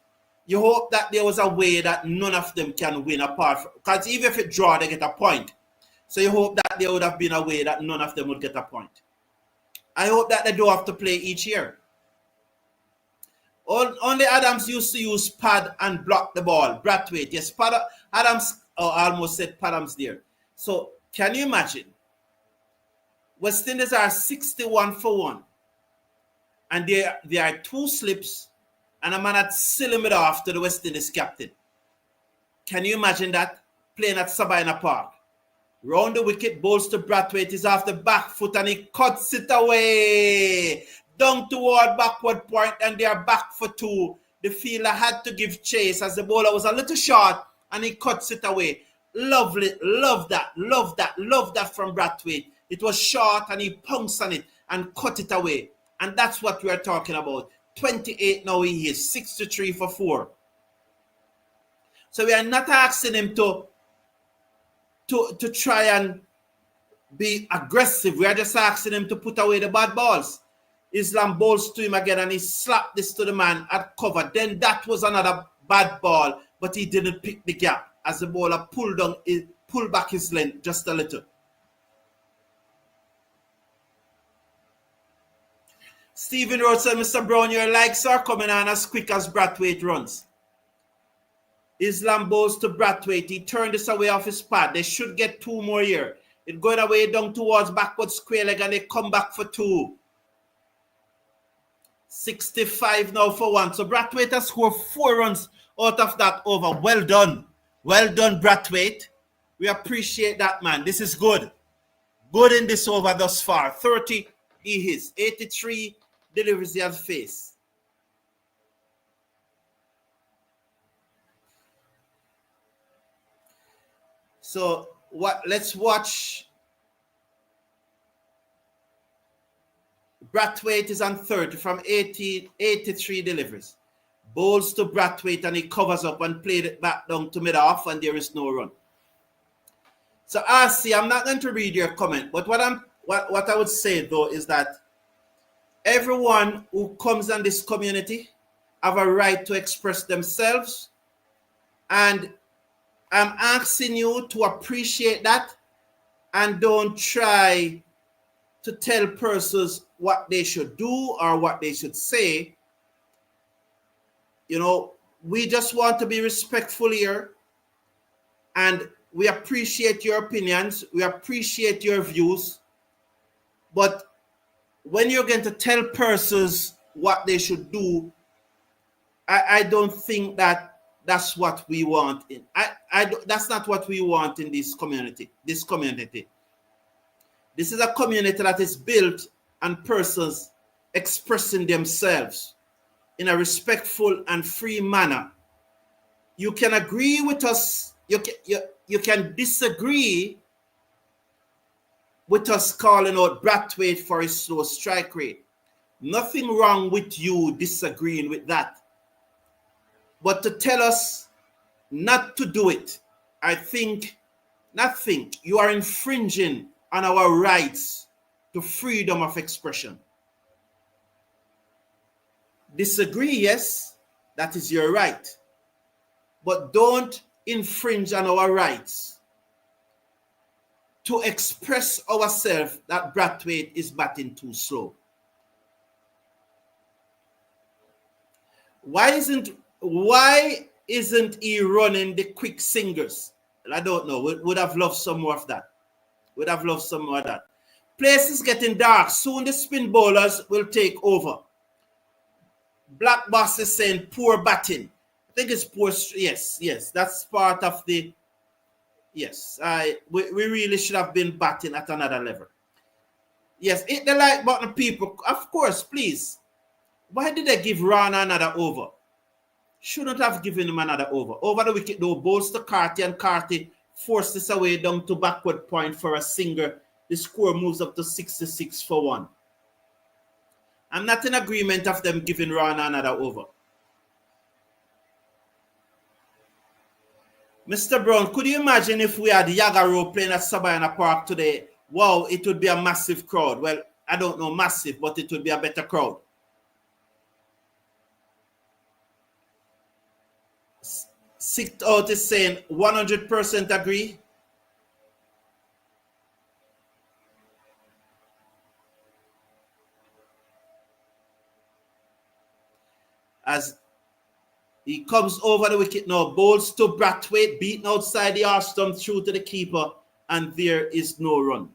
Speaker 1: you hope that there was a way that none of them can win apart from, because even if it draw, they get a point. So you hope that there would have been a way that none of them would get a point. I hope that they don't have to play each year. Only Adams used to use pad and block the ball. Brathwaite, yes, Adams, I almost said Padams there. So can you imagine? West Indies are 61-1. And there are 2 slips, and a man had silly it off to the West Indies captain. Can you imagine that? Playing at Sabina Park. Round the wicket, bowls to Brathwaite, is off the back foot, and he cuts it away. Down toward backward point, and they are back for 2. The fielder had to give chase as the bowler was a little short, and he cuts it away. Lovely, love that from Brathwaite. It was short, and he pounced on it and cut it away. And that's what we are talking about. 28 now he is, 63 for 4. So we are not asking him to try and be aggressive. We are just asking him to put away the bad balls. Islam bowls to him again, and he slapped this to the man at cover. Then that was another bad ball, but he didn't pick the gap as the bowler pulled back his length just a little. Stephen Rhodes said, Mr. Brown, your likes are coming on as quick as Brathwaite runs. Islam bowls to Brathwaite. He turned this away off his pad. They should get 2 more here. It going away down towards backward square leg, and they come back for 2. 65 now for 1. So Brathwaite has scored 4 runs out of that over. Well done. Well done, Brathwaite. We appreciate that, man. This is good. Good in this over thus far. 30 he is. 83 deliveries he has faced. So let's watch. Brathwaite is on 30 from 83 deliveries. Bowls to Brathwaite and he covers up and played it back down to mid-off and there is no run. So RC, I'm not going to read your comment, but what I would say though is that everyone who comes in this community have a right to express themselves, and I'm asking you to appreciate that and don't try to tell persons what they should do or what they should say. You know, we just want to be respectful here, and we appreciate your opinions, we appreciate your views, but when you're going to tell persons what they should do, I don't think that's what we want. That's not what we want in this community. This is a community that is built on persons expressing themselves in a respectful and free manner. You can agree with us. You can disagree with us calling out Brathwaite for his slow strike rate. Nothing wrong with you disagreeing with that. But to tell us not to do it, you are infringing on our rights to freedom of expression. Disagree, yes, that is your right. But don't infringe on our rights to express ourselves that Brathwaite is batting too slow. Why isn't he running the quick singers? I don't know. Would have loved some more of that. Place is getting dark. Soon the spin bowlers will take over. Black Boss is saying poor batting. I think it's poor. Yes. That's part of the. Yes, we really should have been batting at another level. Yes, hit the like button, people. Of course, please. Why did they give Rana another over? Shouldn't have given him another over. Over the wicket, though, bowls to Carty, and Carty forced this away down to backward point for a singer. The score moves up to 66 for 1. I'm not in agreement of them giving Rana another over. Mr. Brown, could you imagine if we had Yagaro playing at Sabayana Park today? Wow, it would be a massive crowd. Well, I don't know massive, but it would be a better crowd. Sicked Out is saying 100% agree. As he comes over the wicket now, bowls to Brathwaite, beaten outside the arse stump through to the keeper, and there is no run.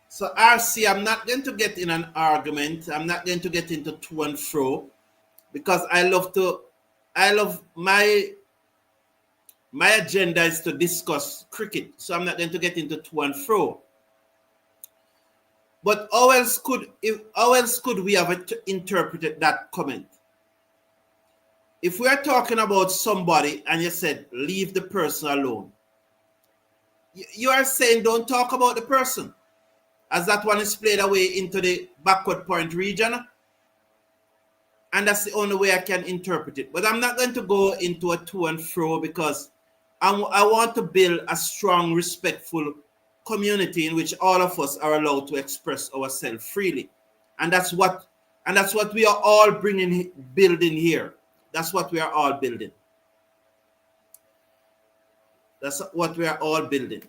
Speaker 1: So RC, I'm not going to get in an argument. I'm not going to get into to and fro, because I love my agenda is to discuss cricket. So I'm not going to get into to and fro. But how else could we have interpreted that comment? If we are talking about somebody and you said leave the person alone, you are saying don't talk about the person, as that one is played away into the backward point region. And that's the only way I can interpret it. But I'm not going to go into a to and fro, because I want to build a strong, respectful community in which all of us are allowed to express ourselves freely. And that's what we are all building here. That's what we are all building. That's what we are all building.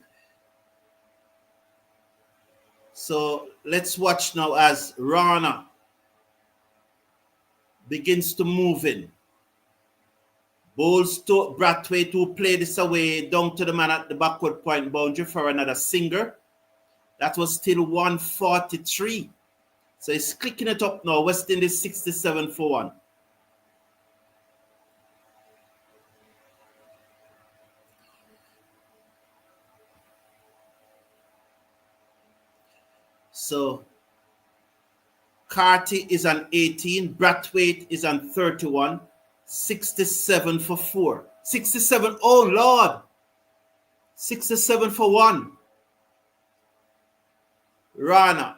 Speaker 1: So let's watch now as Rana begins to move in. Bowls to Brathwaite, who play this away down to the man at the backward point boundary for another singer. That was still 143. So he's clicking it up now. West Indies 67 for 1. So Carty is on 18. Brathwaite is on 31. 67 for 4. 67. Oh, Lord. 67 for 1. Rana.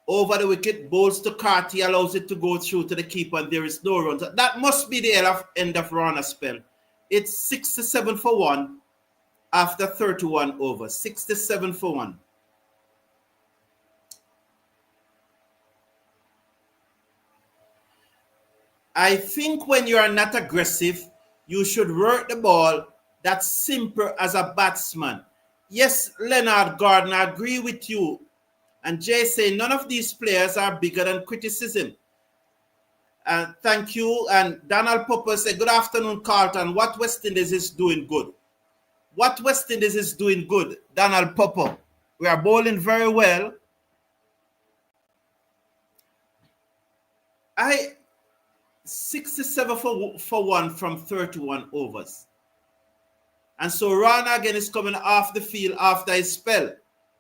Speaker 1: Over the wicket, bowls to Carty, allows it to go through to the keeper, and there is no runs. That must be the end of Rana's spell. It's 67 for 1 after 31 overs. 67 for 1. I think when you are not aggressive, you should work the ball that's simple as a batsman. Yes, Leonard Gardner, I agree with you. And Jay saying none of these players are bigger than criticism. Thank you. And Donald Popper said, good afternoon, Carlton. What West Indies is doing good? What West Indies is doing good, Donald Popper? We are bowling very well. 67 for 1 from 31 overs. And so Rana again is coming off the field after his spell.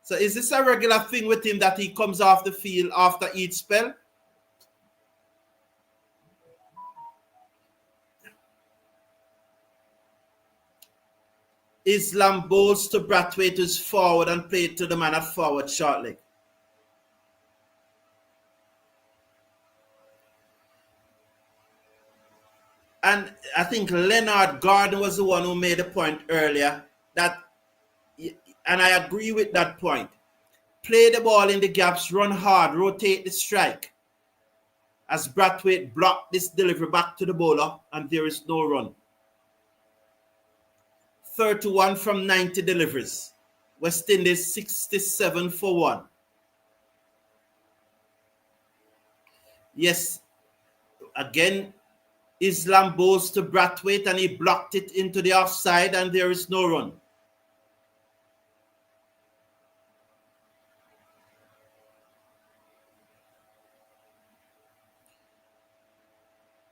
Speaker 1: So is this a regular thing with him that he comes off the field after each spell? Islam bowls to Brathwaite, who's forward, and played to the man at forward short leg. And I think Leonard Gardner was the one who made the point earlier that, and I agree with that point. Play the ball in the gaps, run hard, rotate the strike. As Brathwaite blocked this delivery back to the bowler, and there is no run. 31 from 90 deliveries. West Indies 67 for 1. Yes, again, Islam bowls to Brathwaite, and he blocked it into the offside, and there is no run.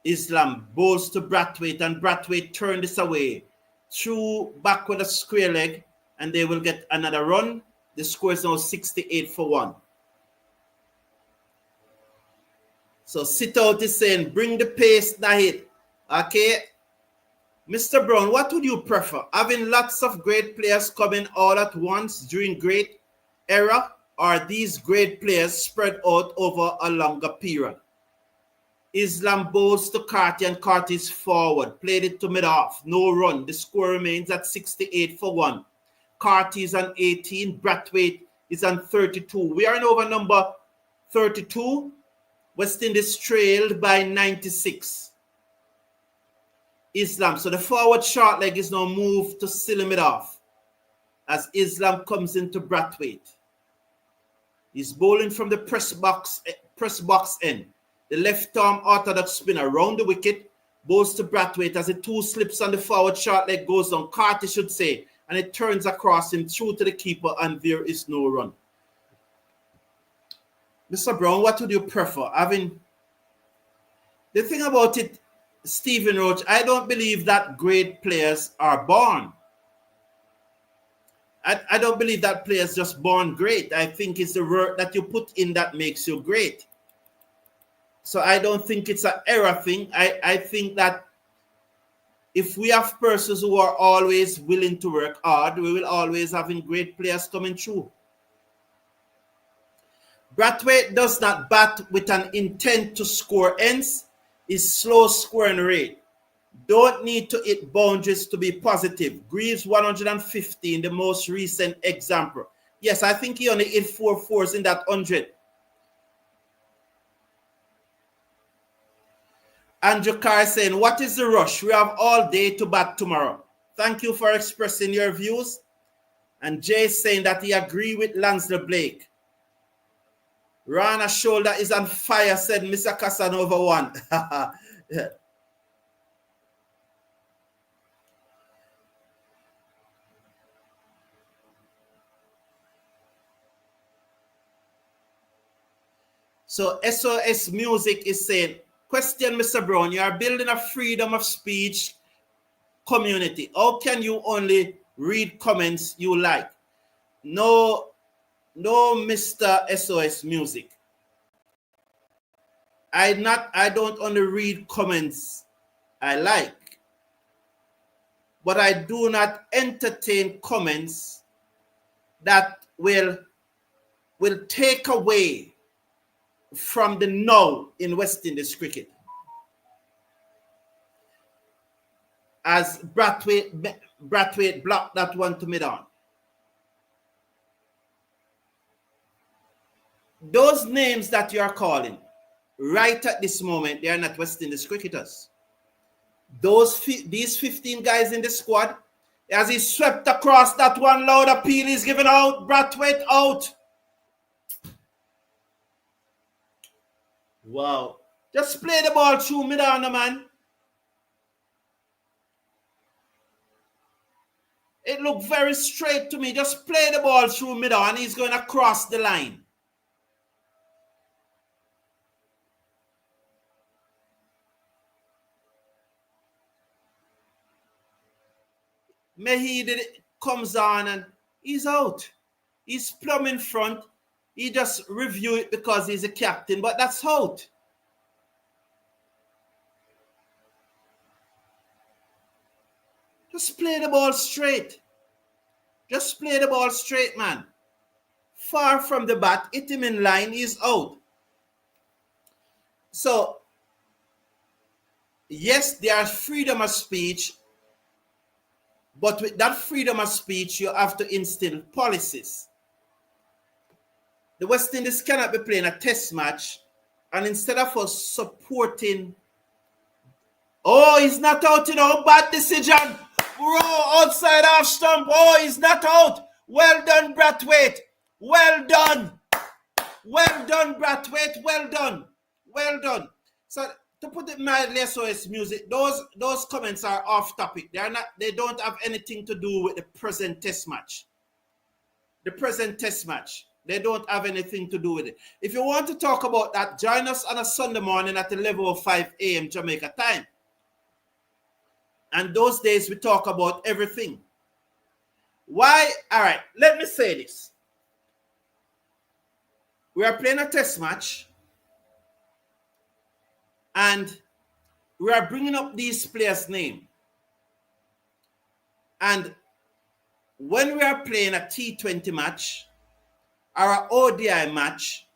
Speaker 1: Islam bowls to Brathwaite, and Brathwaite turned this away. Threw back with a square leg, and they will get another run. The score is now 68 for 1. So sit out is saying, bring the pace, Nahid. Okay. Mr. Brown, what would you prefer? Having lots of great players coming all at once during great era, or these great players spread out over a longer period? Islam bowls to Carty, and Carty is forward. Played it to mid-off. No run. The score remains at 68 for 1. Carty is on 18. Brathwaite is on 32. We are in over number 32. West Indies trailed by 96. Islam. So the forward short leg is now moved to silly mid-off as Islam comes into Brathwaite. He's bowling from the press box end. The left-arm orthodox spinner round the wicket, bowls to Brathwaite as the 2 slips on the forward short leg goes down. Carty should say, and it turns across him through to the keeper, and there is no run. Mr. Brown, what would you prefer? The thing about it, Stephen Roach, I don't believe that great players are born. I don't believe that players just born great. I think it's the work that you put in that makes you great. So I don't think it's an error thing. I think that if we have persons who are always willing to work hard, we will always having great players coming through. Brathwaite does not bat with an intent to score, hence his slow scoring rate. Don't need to hit boundaries to be positive. Greaves 115, the most recent example. Yes, I think he only hit 4 fours in that 100. Andrew Carr saying, what is the rush? We have all day to bat tomorrow. Thank you for expressing your views. And Jay saying that he agree with Lansdale Blake. Rana's shoulder is on fire, said Mr. Casanova 1. Yeah. So SOS Music is saying, question, Mr. Brown, you are building a freedom of speech community. How can you only read comments you like? No, Mr. SOS Music. I don't only read comments I like, but I do not entertain comments that will take away from the now in West Indies cricket. As Brathwaite blocked that one to mid on. Those names that you are calling, right at this moment, they are not West Indies cricketers. These 15 guys in the squad, as he swept across that one, loud appeal is given out, Brathwaite out. Wow. Just play the ball through mid on, man. It looked very straight to me. Just play the ball through mid on. He's going to cross the line. Mahid comes on and he's out. He's plumb in front. He just review it because he's a captain, but that's out. Just play the ball straight. Just play the ball straight, man. Far from the bat, hit him in line, he's out. So, yes, there's freedom of speech, but with that freedom of speech, you have to instill policies. The West Indies cannot be playing a test match, and instead of us supporting, oh, he's not out, bad decision. Bro, outside half stump. Oh, he's not out. Well done, Brathwaite. Well done. Well done, Brathwaite. Well done. Well done. So to put it mildly, SOS Music, those comments are off topic. They don't have anything to do with the present test match. The present test match. They don't have anything to do with it. If you want to talk about that, join us on a Sunday morning at 11:05 a.m. Jamaica time. And those days we talk about everything. Why? All right, let me say this. We are playing a test match and we are bringing up these players' name. And when we are playing a T20 match or an ODI match,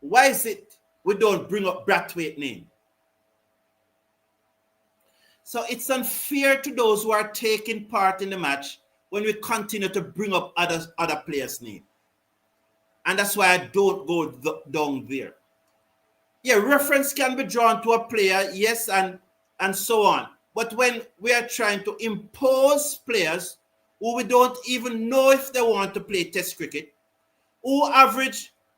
Speaker 1: why is it we don't bring up Brathwaite's name? So it's unfair to those who are taking part in the match when we continue to bring up other players' name. And that's why I don't go down there. Yeah, reference can be drawn to a player, yes, and so on. But when we are trying to impose players who we don't even know if they want to play test cricket, who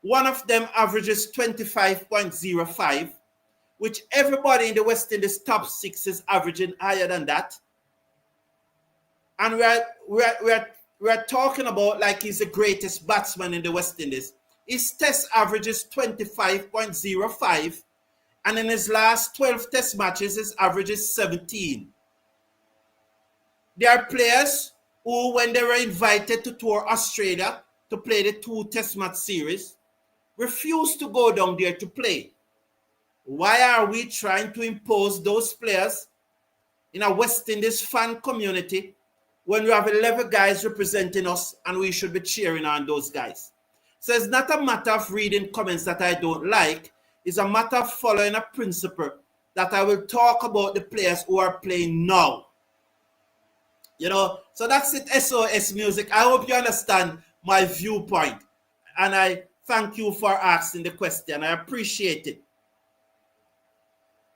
Speaker 1: one of them averages 25.05, which everybody in the West Indies top 6 is averaging higher than that. And we are talking about like he's the greatest batsman in the West Indies. His test average is 25.05, and in his last 12 test matches, his average is 17. There are players who, when they were invited to tour Australia to play the 2 test match series, refused to go down there to play. Why are we trying to impose those players in a West Indies fan community when we have 11 guys representing us and we should be cheering on those guys? So it's not a matter of reading comments that I don't like. It's a matter of following a principle that I will talk about the players who are playing now. So that's it, SOS Music. I hope you understand my viewpoint. And I thank you for asking the question. I appreciate it.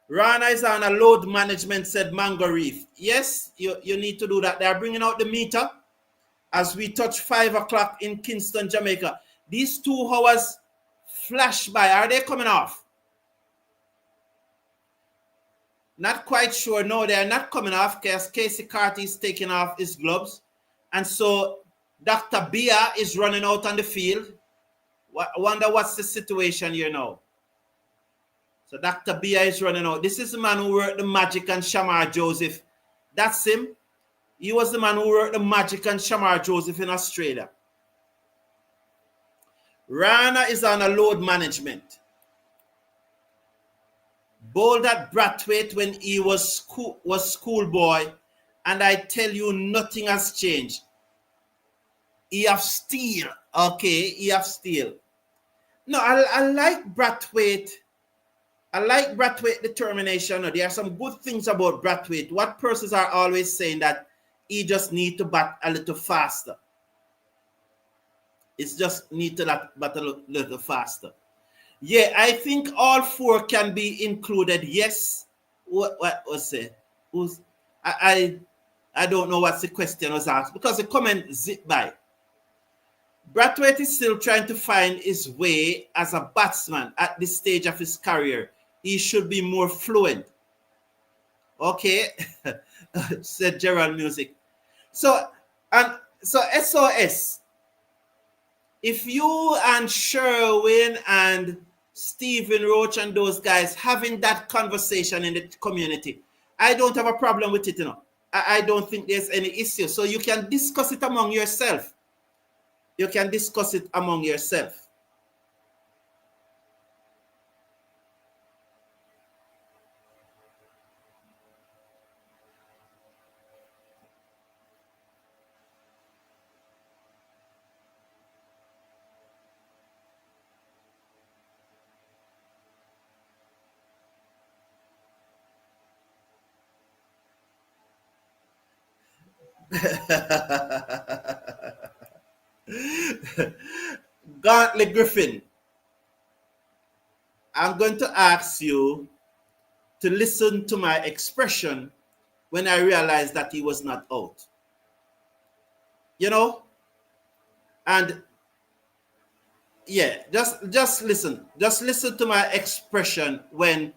Speaker 1: Rana is on a load management, said Mango Reef. Yes, you need to do that. They are bringing out the meter as we touch 5 o'clock in Kingston, Jamaica. These 2 hours flash by. Are they coming off? Not quite sure. No, they're not coming off because Casey Carty is taking off his gloves. And so Dr. Bia is running out on the field. I wonder what's the situation here now. So Dr. Bia is running out. This is the man who worked the Magic and Shamar Joseph. That's him. He was the man who worked the Magic and Shamar Joseph in Australia. Rana is on a load management. Bowled at Brathwaite when he was schoolboy, and I tell you, nothing has changed. He have steel. Okay, he have steel. No, I like Brathwaite. I like Brathwaite determination. There are some good things about Brathwaite. What persons are always saying that he just need to bat a little faster. It's just need to bat a little faster. Yeah, I think all four can be included. Yes. What was it? I don't know what the question was asked because the comment zipped by. Brathwaite is still trying to find his way as a batsman at this stage of his career. He should be more fluent. Okay, said Gerald Music. So SOS. If you and Sherwin and Stephen Roach and those guys having that conversation in the community, I don't have a problem with it, you know. I don't think there's any issue. So you can discuss it among yourself. You can discuss it among yourself. Gartley Griffin, I'm going to ask you to listen to my expression when I realized that he was not out. You know? And yeah, just listen. Just listen to my expression when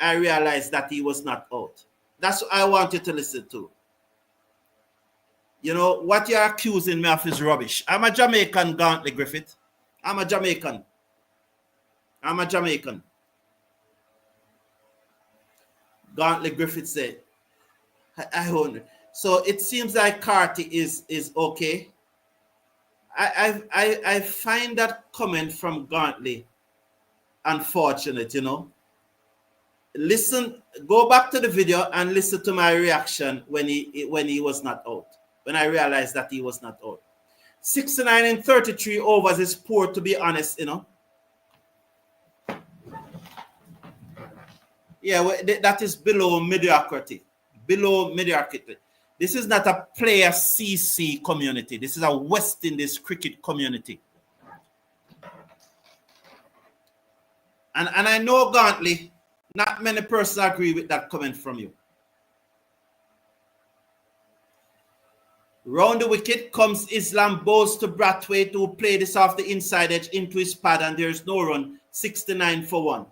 Speaker 1: I realized that he was not out. That's what I want you to listen to. You know, what you're accusing me of is rubbish. I'm a Jamaican, Gartley Griffith. I'm a Jamaican. Gartley Griffith said, I wonder. So it seems like Carty is okay. I find that comment from Gartley unfortunate, you know. Listen, go back to the video and listen to my reaction when he was not out. When I realized that he was not out. 69 in 33 overs is poor, to be honest, you know. Yeah, that is below mediocrity. Below mediocrity. This is not a player CC community. This is a West Indies cricket community. And I know, Gartley, not many persons agree with that comment from you. Round the wicket comes Islam, bowls to Brathwaite, who played this off the inside edge into his pad, and there is no run. 69 for 1.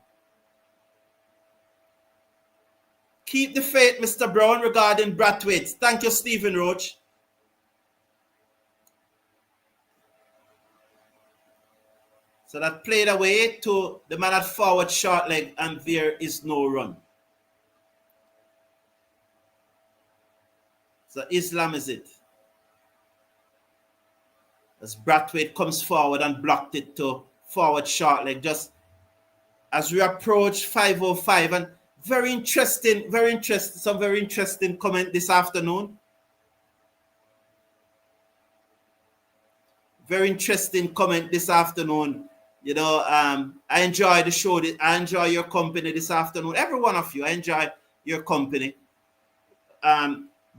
Speaker 1: Keep the faith, Mr. Brown, regarding Brathwaite. Thank you, Stephen Roach. So that played away to the man at forward short leg, and there is no run. So Islam is it. As Brathwaite comes forward and blocked it to forward short leg, just as we approach 5:05, and very interesting, some very interesting comment this afternoon. Very interesting comment this afternoon. You know, I enjoy the show. I enjoy your company this afternoon. Every one of you, I enjoy your company.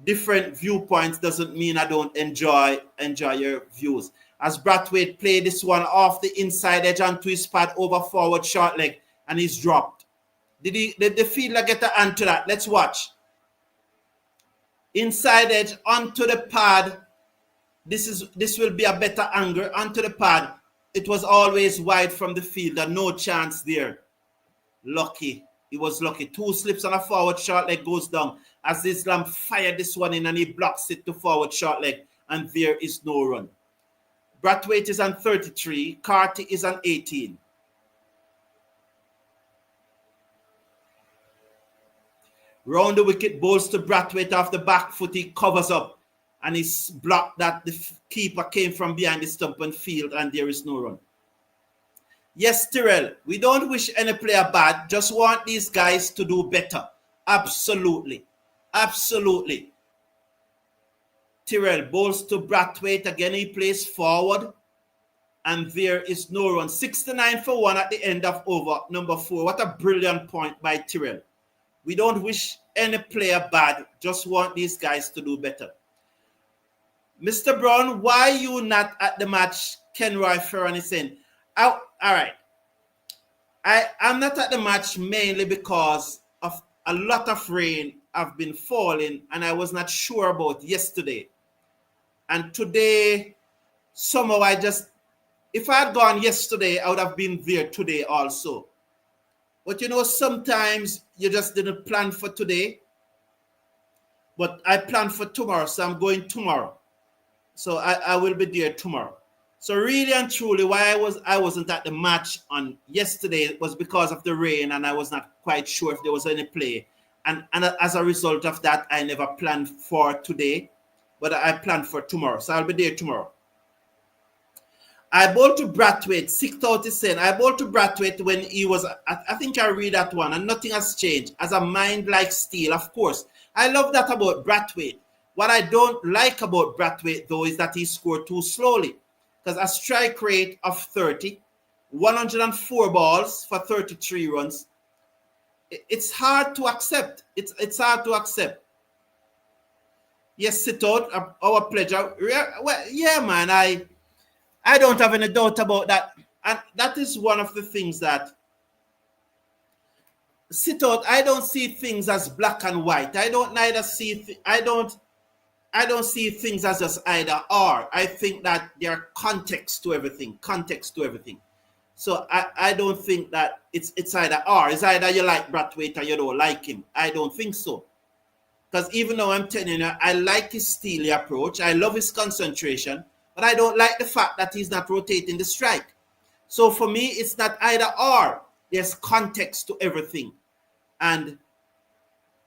Speaker 1: Different viewpoints doesn't mean I don't enjoy your views. As Brathwaite played this one off the inside edge onto his pad over forward short leg, and he's dropped. Did the fielder get an hand to that? Let's watch. Inside edge onto the pad. This will be a better angle onto the pad. It was always wide from the fielder. No chance there. Lucky. He was lucky. 2 slips on a forward short leg goes down. As Islam fired this one in and he blocks it to forward short leg. And there is no run. Brathwaite is on 33. Carty is on 18. Round the wicket, bowls to Brathwaite off the back foot. He covers up. And he's blocked that the keeper came from behind the stump and field. And there is no run. Yes, Tyrrell, we don't wish any player bad. Just want these guys to do better. Absolutely. Absolutely. Tyrrell bowls to Brathwaite. Again, he plays forward. And there is no run. 69 for 1 at the end of over number 4. What a brilliant point by Tyrrell. We don't wish any player bad. Just want these guys to do better. Mr. Brown, why you not at the match? Kenroy Ferran is saying. All right. I'm not at the match mainly because of a lot of rain have been falling and I was not sure about yesterday. And today, somehow if I had gone yesterday, I would have been there today also. But sometimes you just didn't plan for today. But I planned for tomorrow, so I'm going tomorrow. So I will be there tomorrow. So really and truly, why I wasn't at the match on yesterday was because of the rain and I was not quite sure if there was any play. And as a result of that, I never planned for today, but I planned for tomorrow. So I'll be there tomorrow. I bowled to Brathwaite. 6:30 saying I bowled to Brathwaite when he was, I think I read that one, and nothing has changed. As a mind like steel, of course. I love that about Brathwaite. What I don't like about Brathwaite, though, is that he scored too slowly. Because a strike rate of 30, 104 balls for 33 runs, it's hard to accept. It's hard to accept. Yes, sit out, our pleasure. Well, yeah, man, I don't have any doubt about that. And that is one of the things that sit out. I don't see things as black and white. I don't see things as just either or. I think that there are context to everything. So I don't think that it's either or. It's either you like Brathwaite or you don't like him. I don't think so. Because even though I'm telling you, I like his steely approach. I love his concentration. But I don't like the fact that he's not rotating the strike. So for me, it's not either or. There's context to everything. And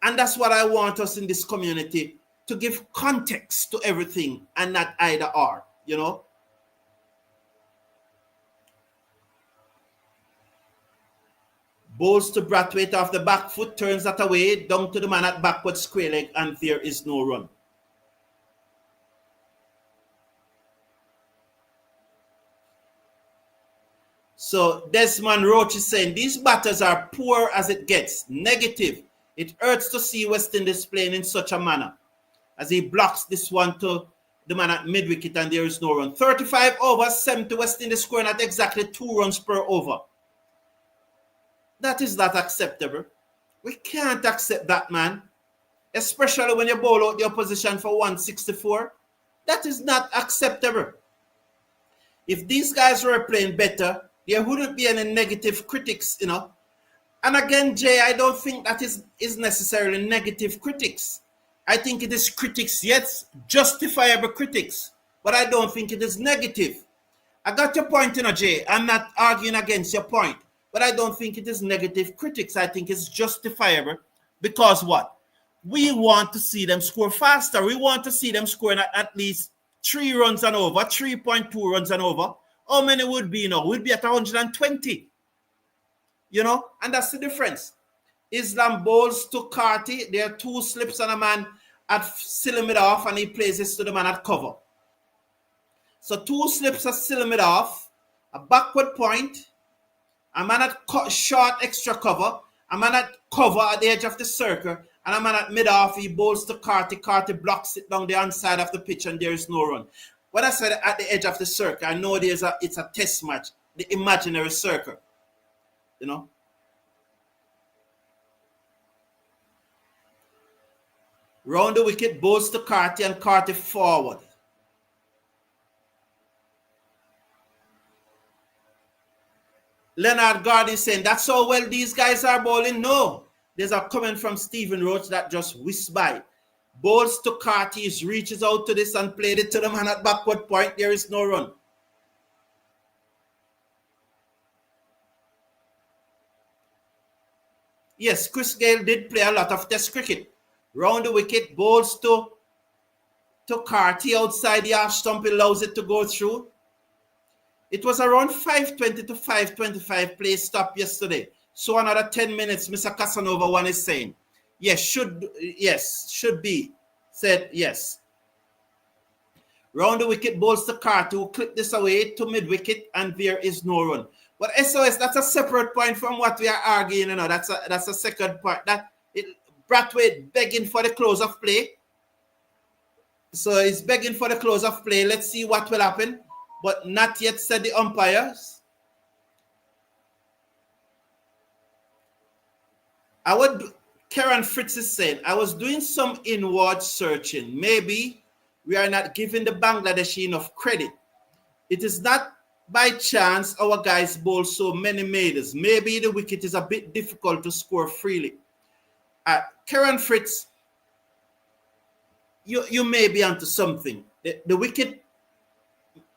Speaker 1: that's what I want us in this community, to give context to everything and not either or, Bowls to Brathwaite off the back foot, turns that away, down to the man at backward square leg, and there is no run. So Desmond Roach is saying, these batters are poor as it gets. Negative. It hurts to see West Indies playing in such a manner. As he blocks this one to the man at mid-wicket and there is no run. 35 overs, 70 West Indies scoring at exactly 2 runs per over. That is not acceptable. We can't accept that, man. Especially when you bowl out the opposition for 164. That is not acceptable. If these guys were playing better, there wouldn't be any negative critics, And again, Jay, I don't think that is necessarily negative critics. I think it is critics, yes, justifiable critics, but I don't think it is negative. I got your point, Jay. I'm not arguing against your point, but I don't think it is negative critics. I think it's justifiable because what? We want to see them score faster. We want to see them scoring at least 3 runs and over, 3.2 runs and over. How many would be, Would be at 120. And that's the difference. Islam bowls to Carty. There are 2 slips on a man at seal it off, and he plays this to the man at cover. So 2 slips at seal it off, a backward point, a man at short extra cover, a man at cover at the edge of the circle, and a man at mid-off. He bowls to Carty. Carty blocks it down the inside of the pitch, and there is no run. When I said at the edge of the circle, I know it's a test match, the imaginary circle, Round the wicket, bowls to Carty and Carty forward. Leonard Garden saying, that's how well these guys are bowling. No. There's a comment from Stephen Roach that just whizzed by. Bowls to Curtis, reaches out to this and played it to the man at backward point. There is no run. Yes, Chris Gale did play a lot of test cricket. Round the wicket, bowls to Carty outside the half stump, allows it to go through. It was around 5:20 to 5:25 play stop yesterday. So another 10 minutes, Mr. Casanova one is saying. Yes, should be. Said yes. Round the wicket, bowls to Carty, who clipped this away to mid-wicket, and there is no run. But SOS, that's a separate point from what we are arguing. You know, that's a second point. Brathwaite begging for the close of play. So he's begging for the close of play. Let's see what will happen. But not yet, said the umpires. Karen Fritz is saying, I was doing some inward searching. Maybe we are not giving the Bangladeshi enough credit. It is not by chance our guys bowl so many maidens. Maybe the wicket is a bit difficult to score freely. Karen Fritz, you may be onto something. The wicket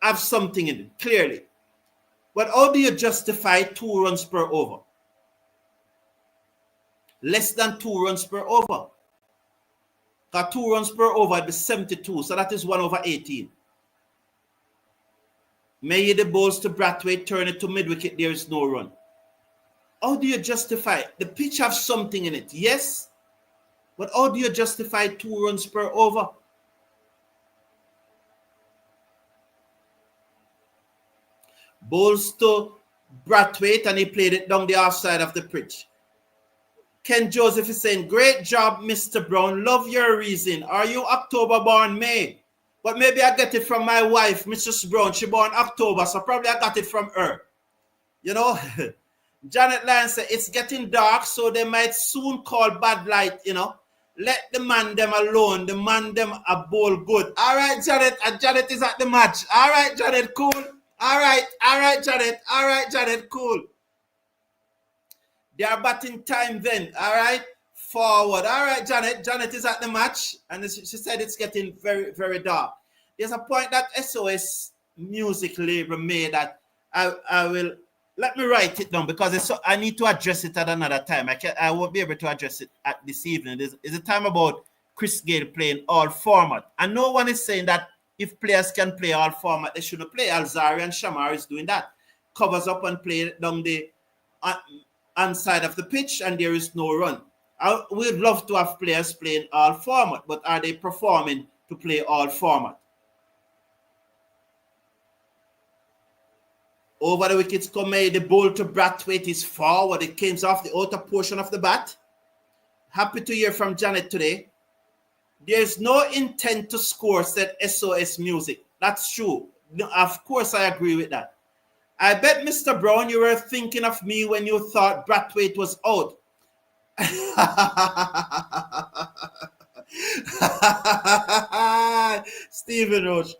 Speaker 1: have something in it, clearly. But how do you justify 2 runs per over? Less than 2 runs per over. 2 runs per over would be 72, so that is 1 over 18. May the balls to Brathwaite, turn it to mid-wicket, there is no run. How do you justify it? The pitch has something in it, yes, but how do you justify 2 runs per over? Balls to Brathwaite, and he played it down the offside of the pitch. Ken Joseph is saying, great job, Mr. Brown. Love your reason. Are you October born May? But maybe I get it from my wife, Mrs. Brown. She born October, so probably I got it from her. You know, Janet Lyons said, it's getting dark, so they might soon call bad light, you know. Let the man them alone. The man them a bowl good. All right, Janet. Janet is at the match. All right, Janet, cool. All right, Janet. All right, Janet, cool. They are batting time then, all right? Forward. All right, Janet. Janet is at the match, and she said it's getting very, very dark. There's a point that SOS music label made that I will, let me write it down because I need to address it at another time. I won't be able to address it at this evening. It's a time about Chris Gale playing all format. And no one is saying that if players can play all format, they shouldn't play. Alzari and Shamar is doing that. Covers up and play down the on side of the pitch, and there is no run. We'd love to have players playing all format, but are they performing to play all format? Over the wickets come the ball to Brathwaite is forward. It came off the outer portion of the bat. Happy to hear from Janet today. There's no intent to score, said SOS Music. That's true. Of course, I agree with that. I bet, Mr. Brown, you were thinking of me when you thought Brathwaite was out. Stephen Roach.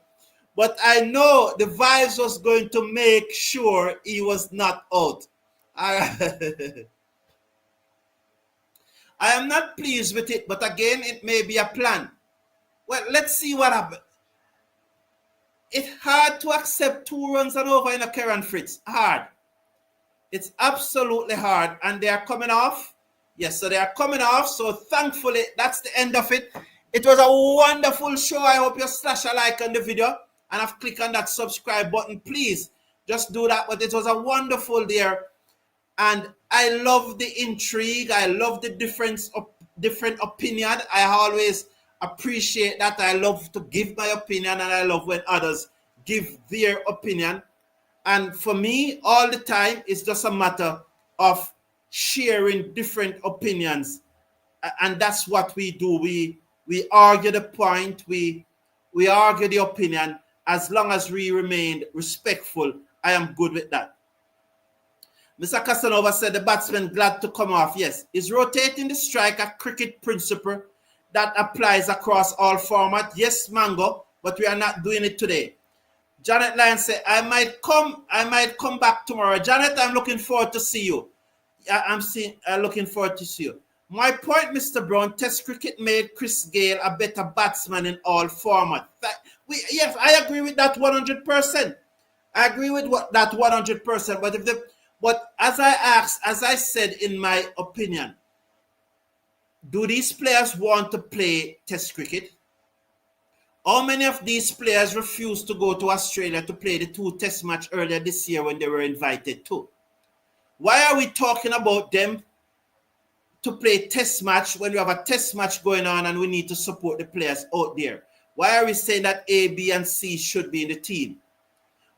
Speaker 1: But I know the vibes was going to make sure he was not out. I am not pleased with it, but again, it may be a plan. Well, let's see what happens. It's hard to accept 2 runs and over in a Karen Fritz. Hard. It's absolutely hard. And they are coming off. Yes, so they are coming off. So thankfully, that's the end of it. It was a wonderful show. I hope you slash a like on the video. And I've clicked on that subscribe button. Please, just do that. But it was a wonderful there. And I love the intrigue. I love the different opinion. I always appreciate that. I love to give my opinion, and I love when others give their opinion. And for me, all the time, it's just a matter of sharing different opinions. And that's what we do. We argue the point. We argue the opinion. As long as we remain respectful, I am good with that. Mr. Casanova said the batsman glad to come off. Yes, is rotating the strike a cricket principle that applies across all formats? Yes, Mango, but we are not doing it today. Janet Lyon said, I might come back tomorrow. Janet, I'm looking forward to see you. I'm looking forward to see you. My point, Mr. Brown, Test cricket made Chris Gayle a better batsman in all formats. Yes, I agree with that 100%. I agree with that 100%. But as I said in my opinion, do these players want to play Test cricket? How many of these players refused to go to Australia to play the 2 Test match earlier this year when they were invited to? Why are we talking about them to play Test match when we have a Test match going on and we need to support the players out there? Why are we saying that A, B, and C should be in the team?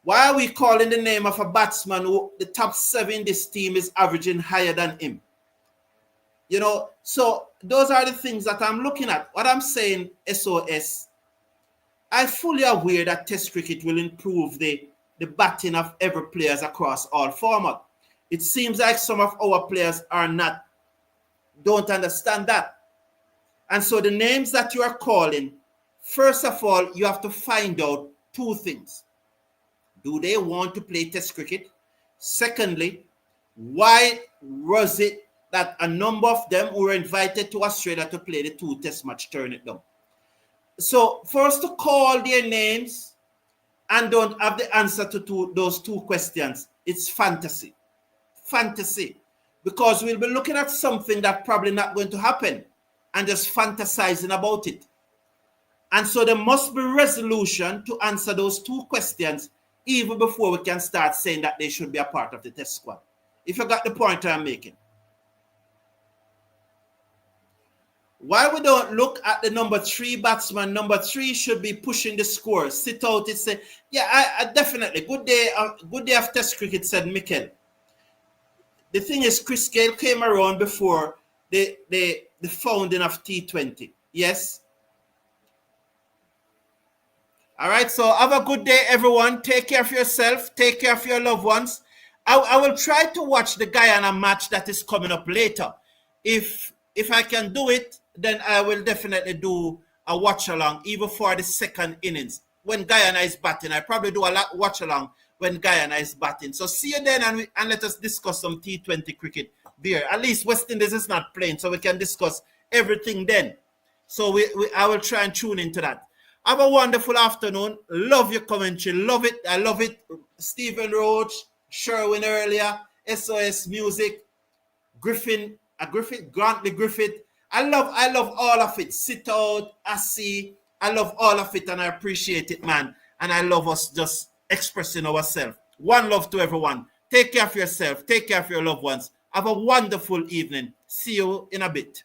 Speaker 1: Why are we calling the name of a batsman who the top 7 in this team is averaging higher than him? You know, so those are the things that I'm looking at. What I'm saying, SOS, I'm fully aware that Test cricket will improve the batting of every players across all formats. It seems like some of our players don't understand that. And so the names that you are calling, first of all, you have to find out 2 things. Do they want to play Test cricket? Secondly, why was it that a number of them were invited to Australia to play the 2 Test match, turn it down? So for us to call their names and don't have the answer to those 2 questions, it's fantasy. Fantasy. Because we'll be looking at something that's probably not going to happen and just fantasizing about it. And so there must be resolution to answer those 2 questions even before we can start saying that they should be a part of the Test squad. If you got the point I'm making. Why we don't look at the number 3 batsman? Number 3 should be pushing the score. Sit out and say, yeah, I definitely. Good day of Test cricket, said Mikel. The thing is, Chris Gayle came around before the founding of T20. Yes? All right, so have a good day, everyone. Take care of yourself. Take care of your loved ones. I will try to watch the Guyana match that is coming up later. If I can do it, then I will definitely do a watch-along, even for the second innings. When Guyana is batting, I probably do a lot watch-along when Guyana is batting. So see you then, and let us discuss some T20 cricket there. At least West Indies is not playing, so we can discuss everything then. So I will try and tune into that. Have a wonderful afternoon. Love your commentary. Love it. I love it. Stephen Roach, Sherwin earlier, SOS Music, Grantley Griffith. I love all of it. Sit out, Assi. I love all of it and I appreciate it, man. And I love us just expressing ourselves. One love to everyone. Take care of yourself. Take care of your loved ones. Have a wonderful evening. See you in a bit.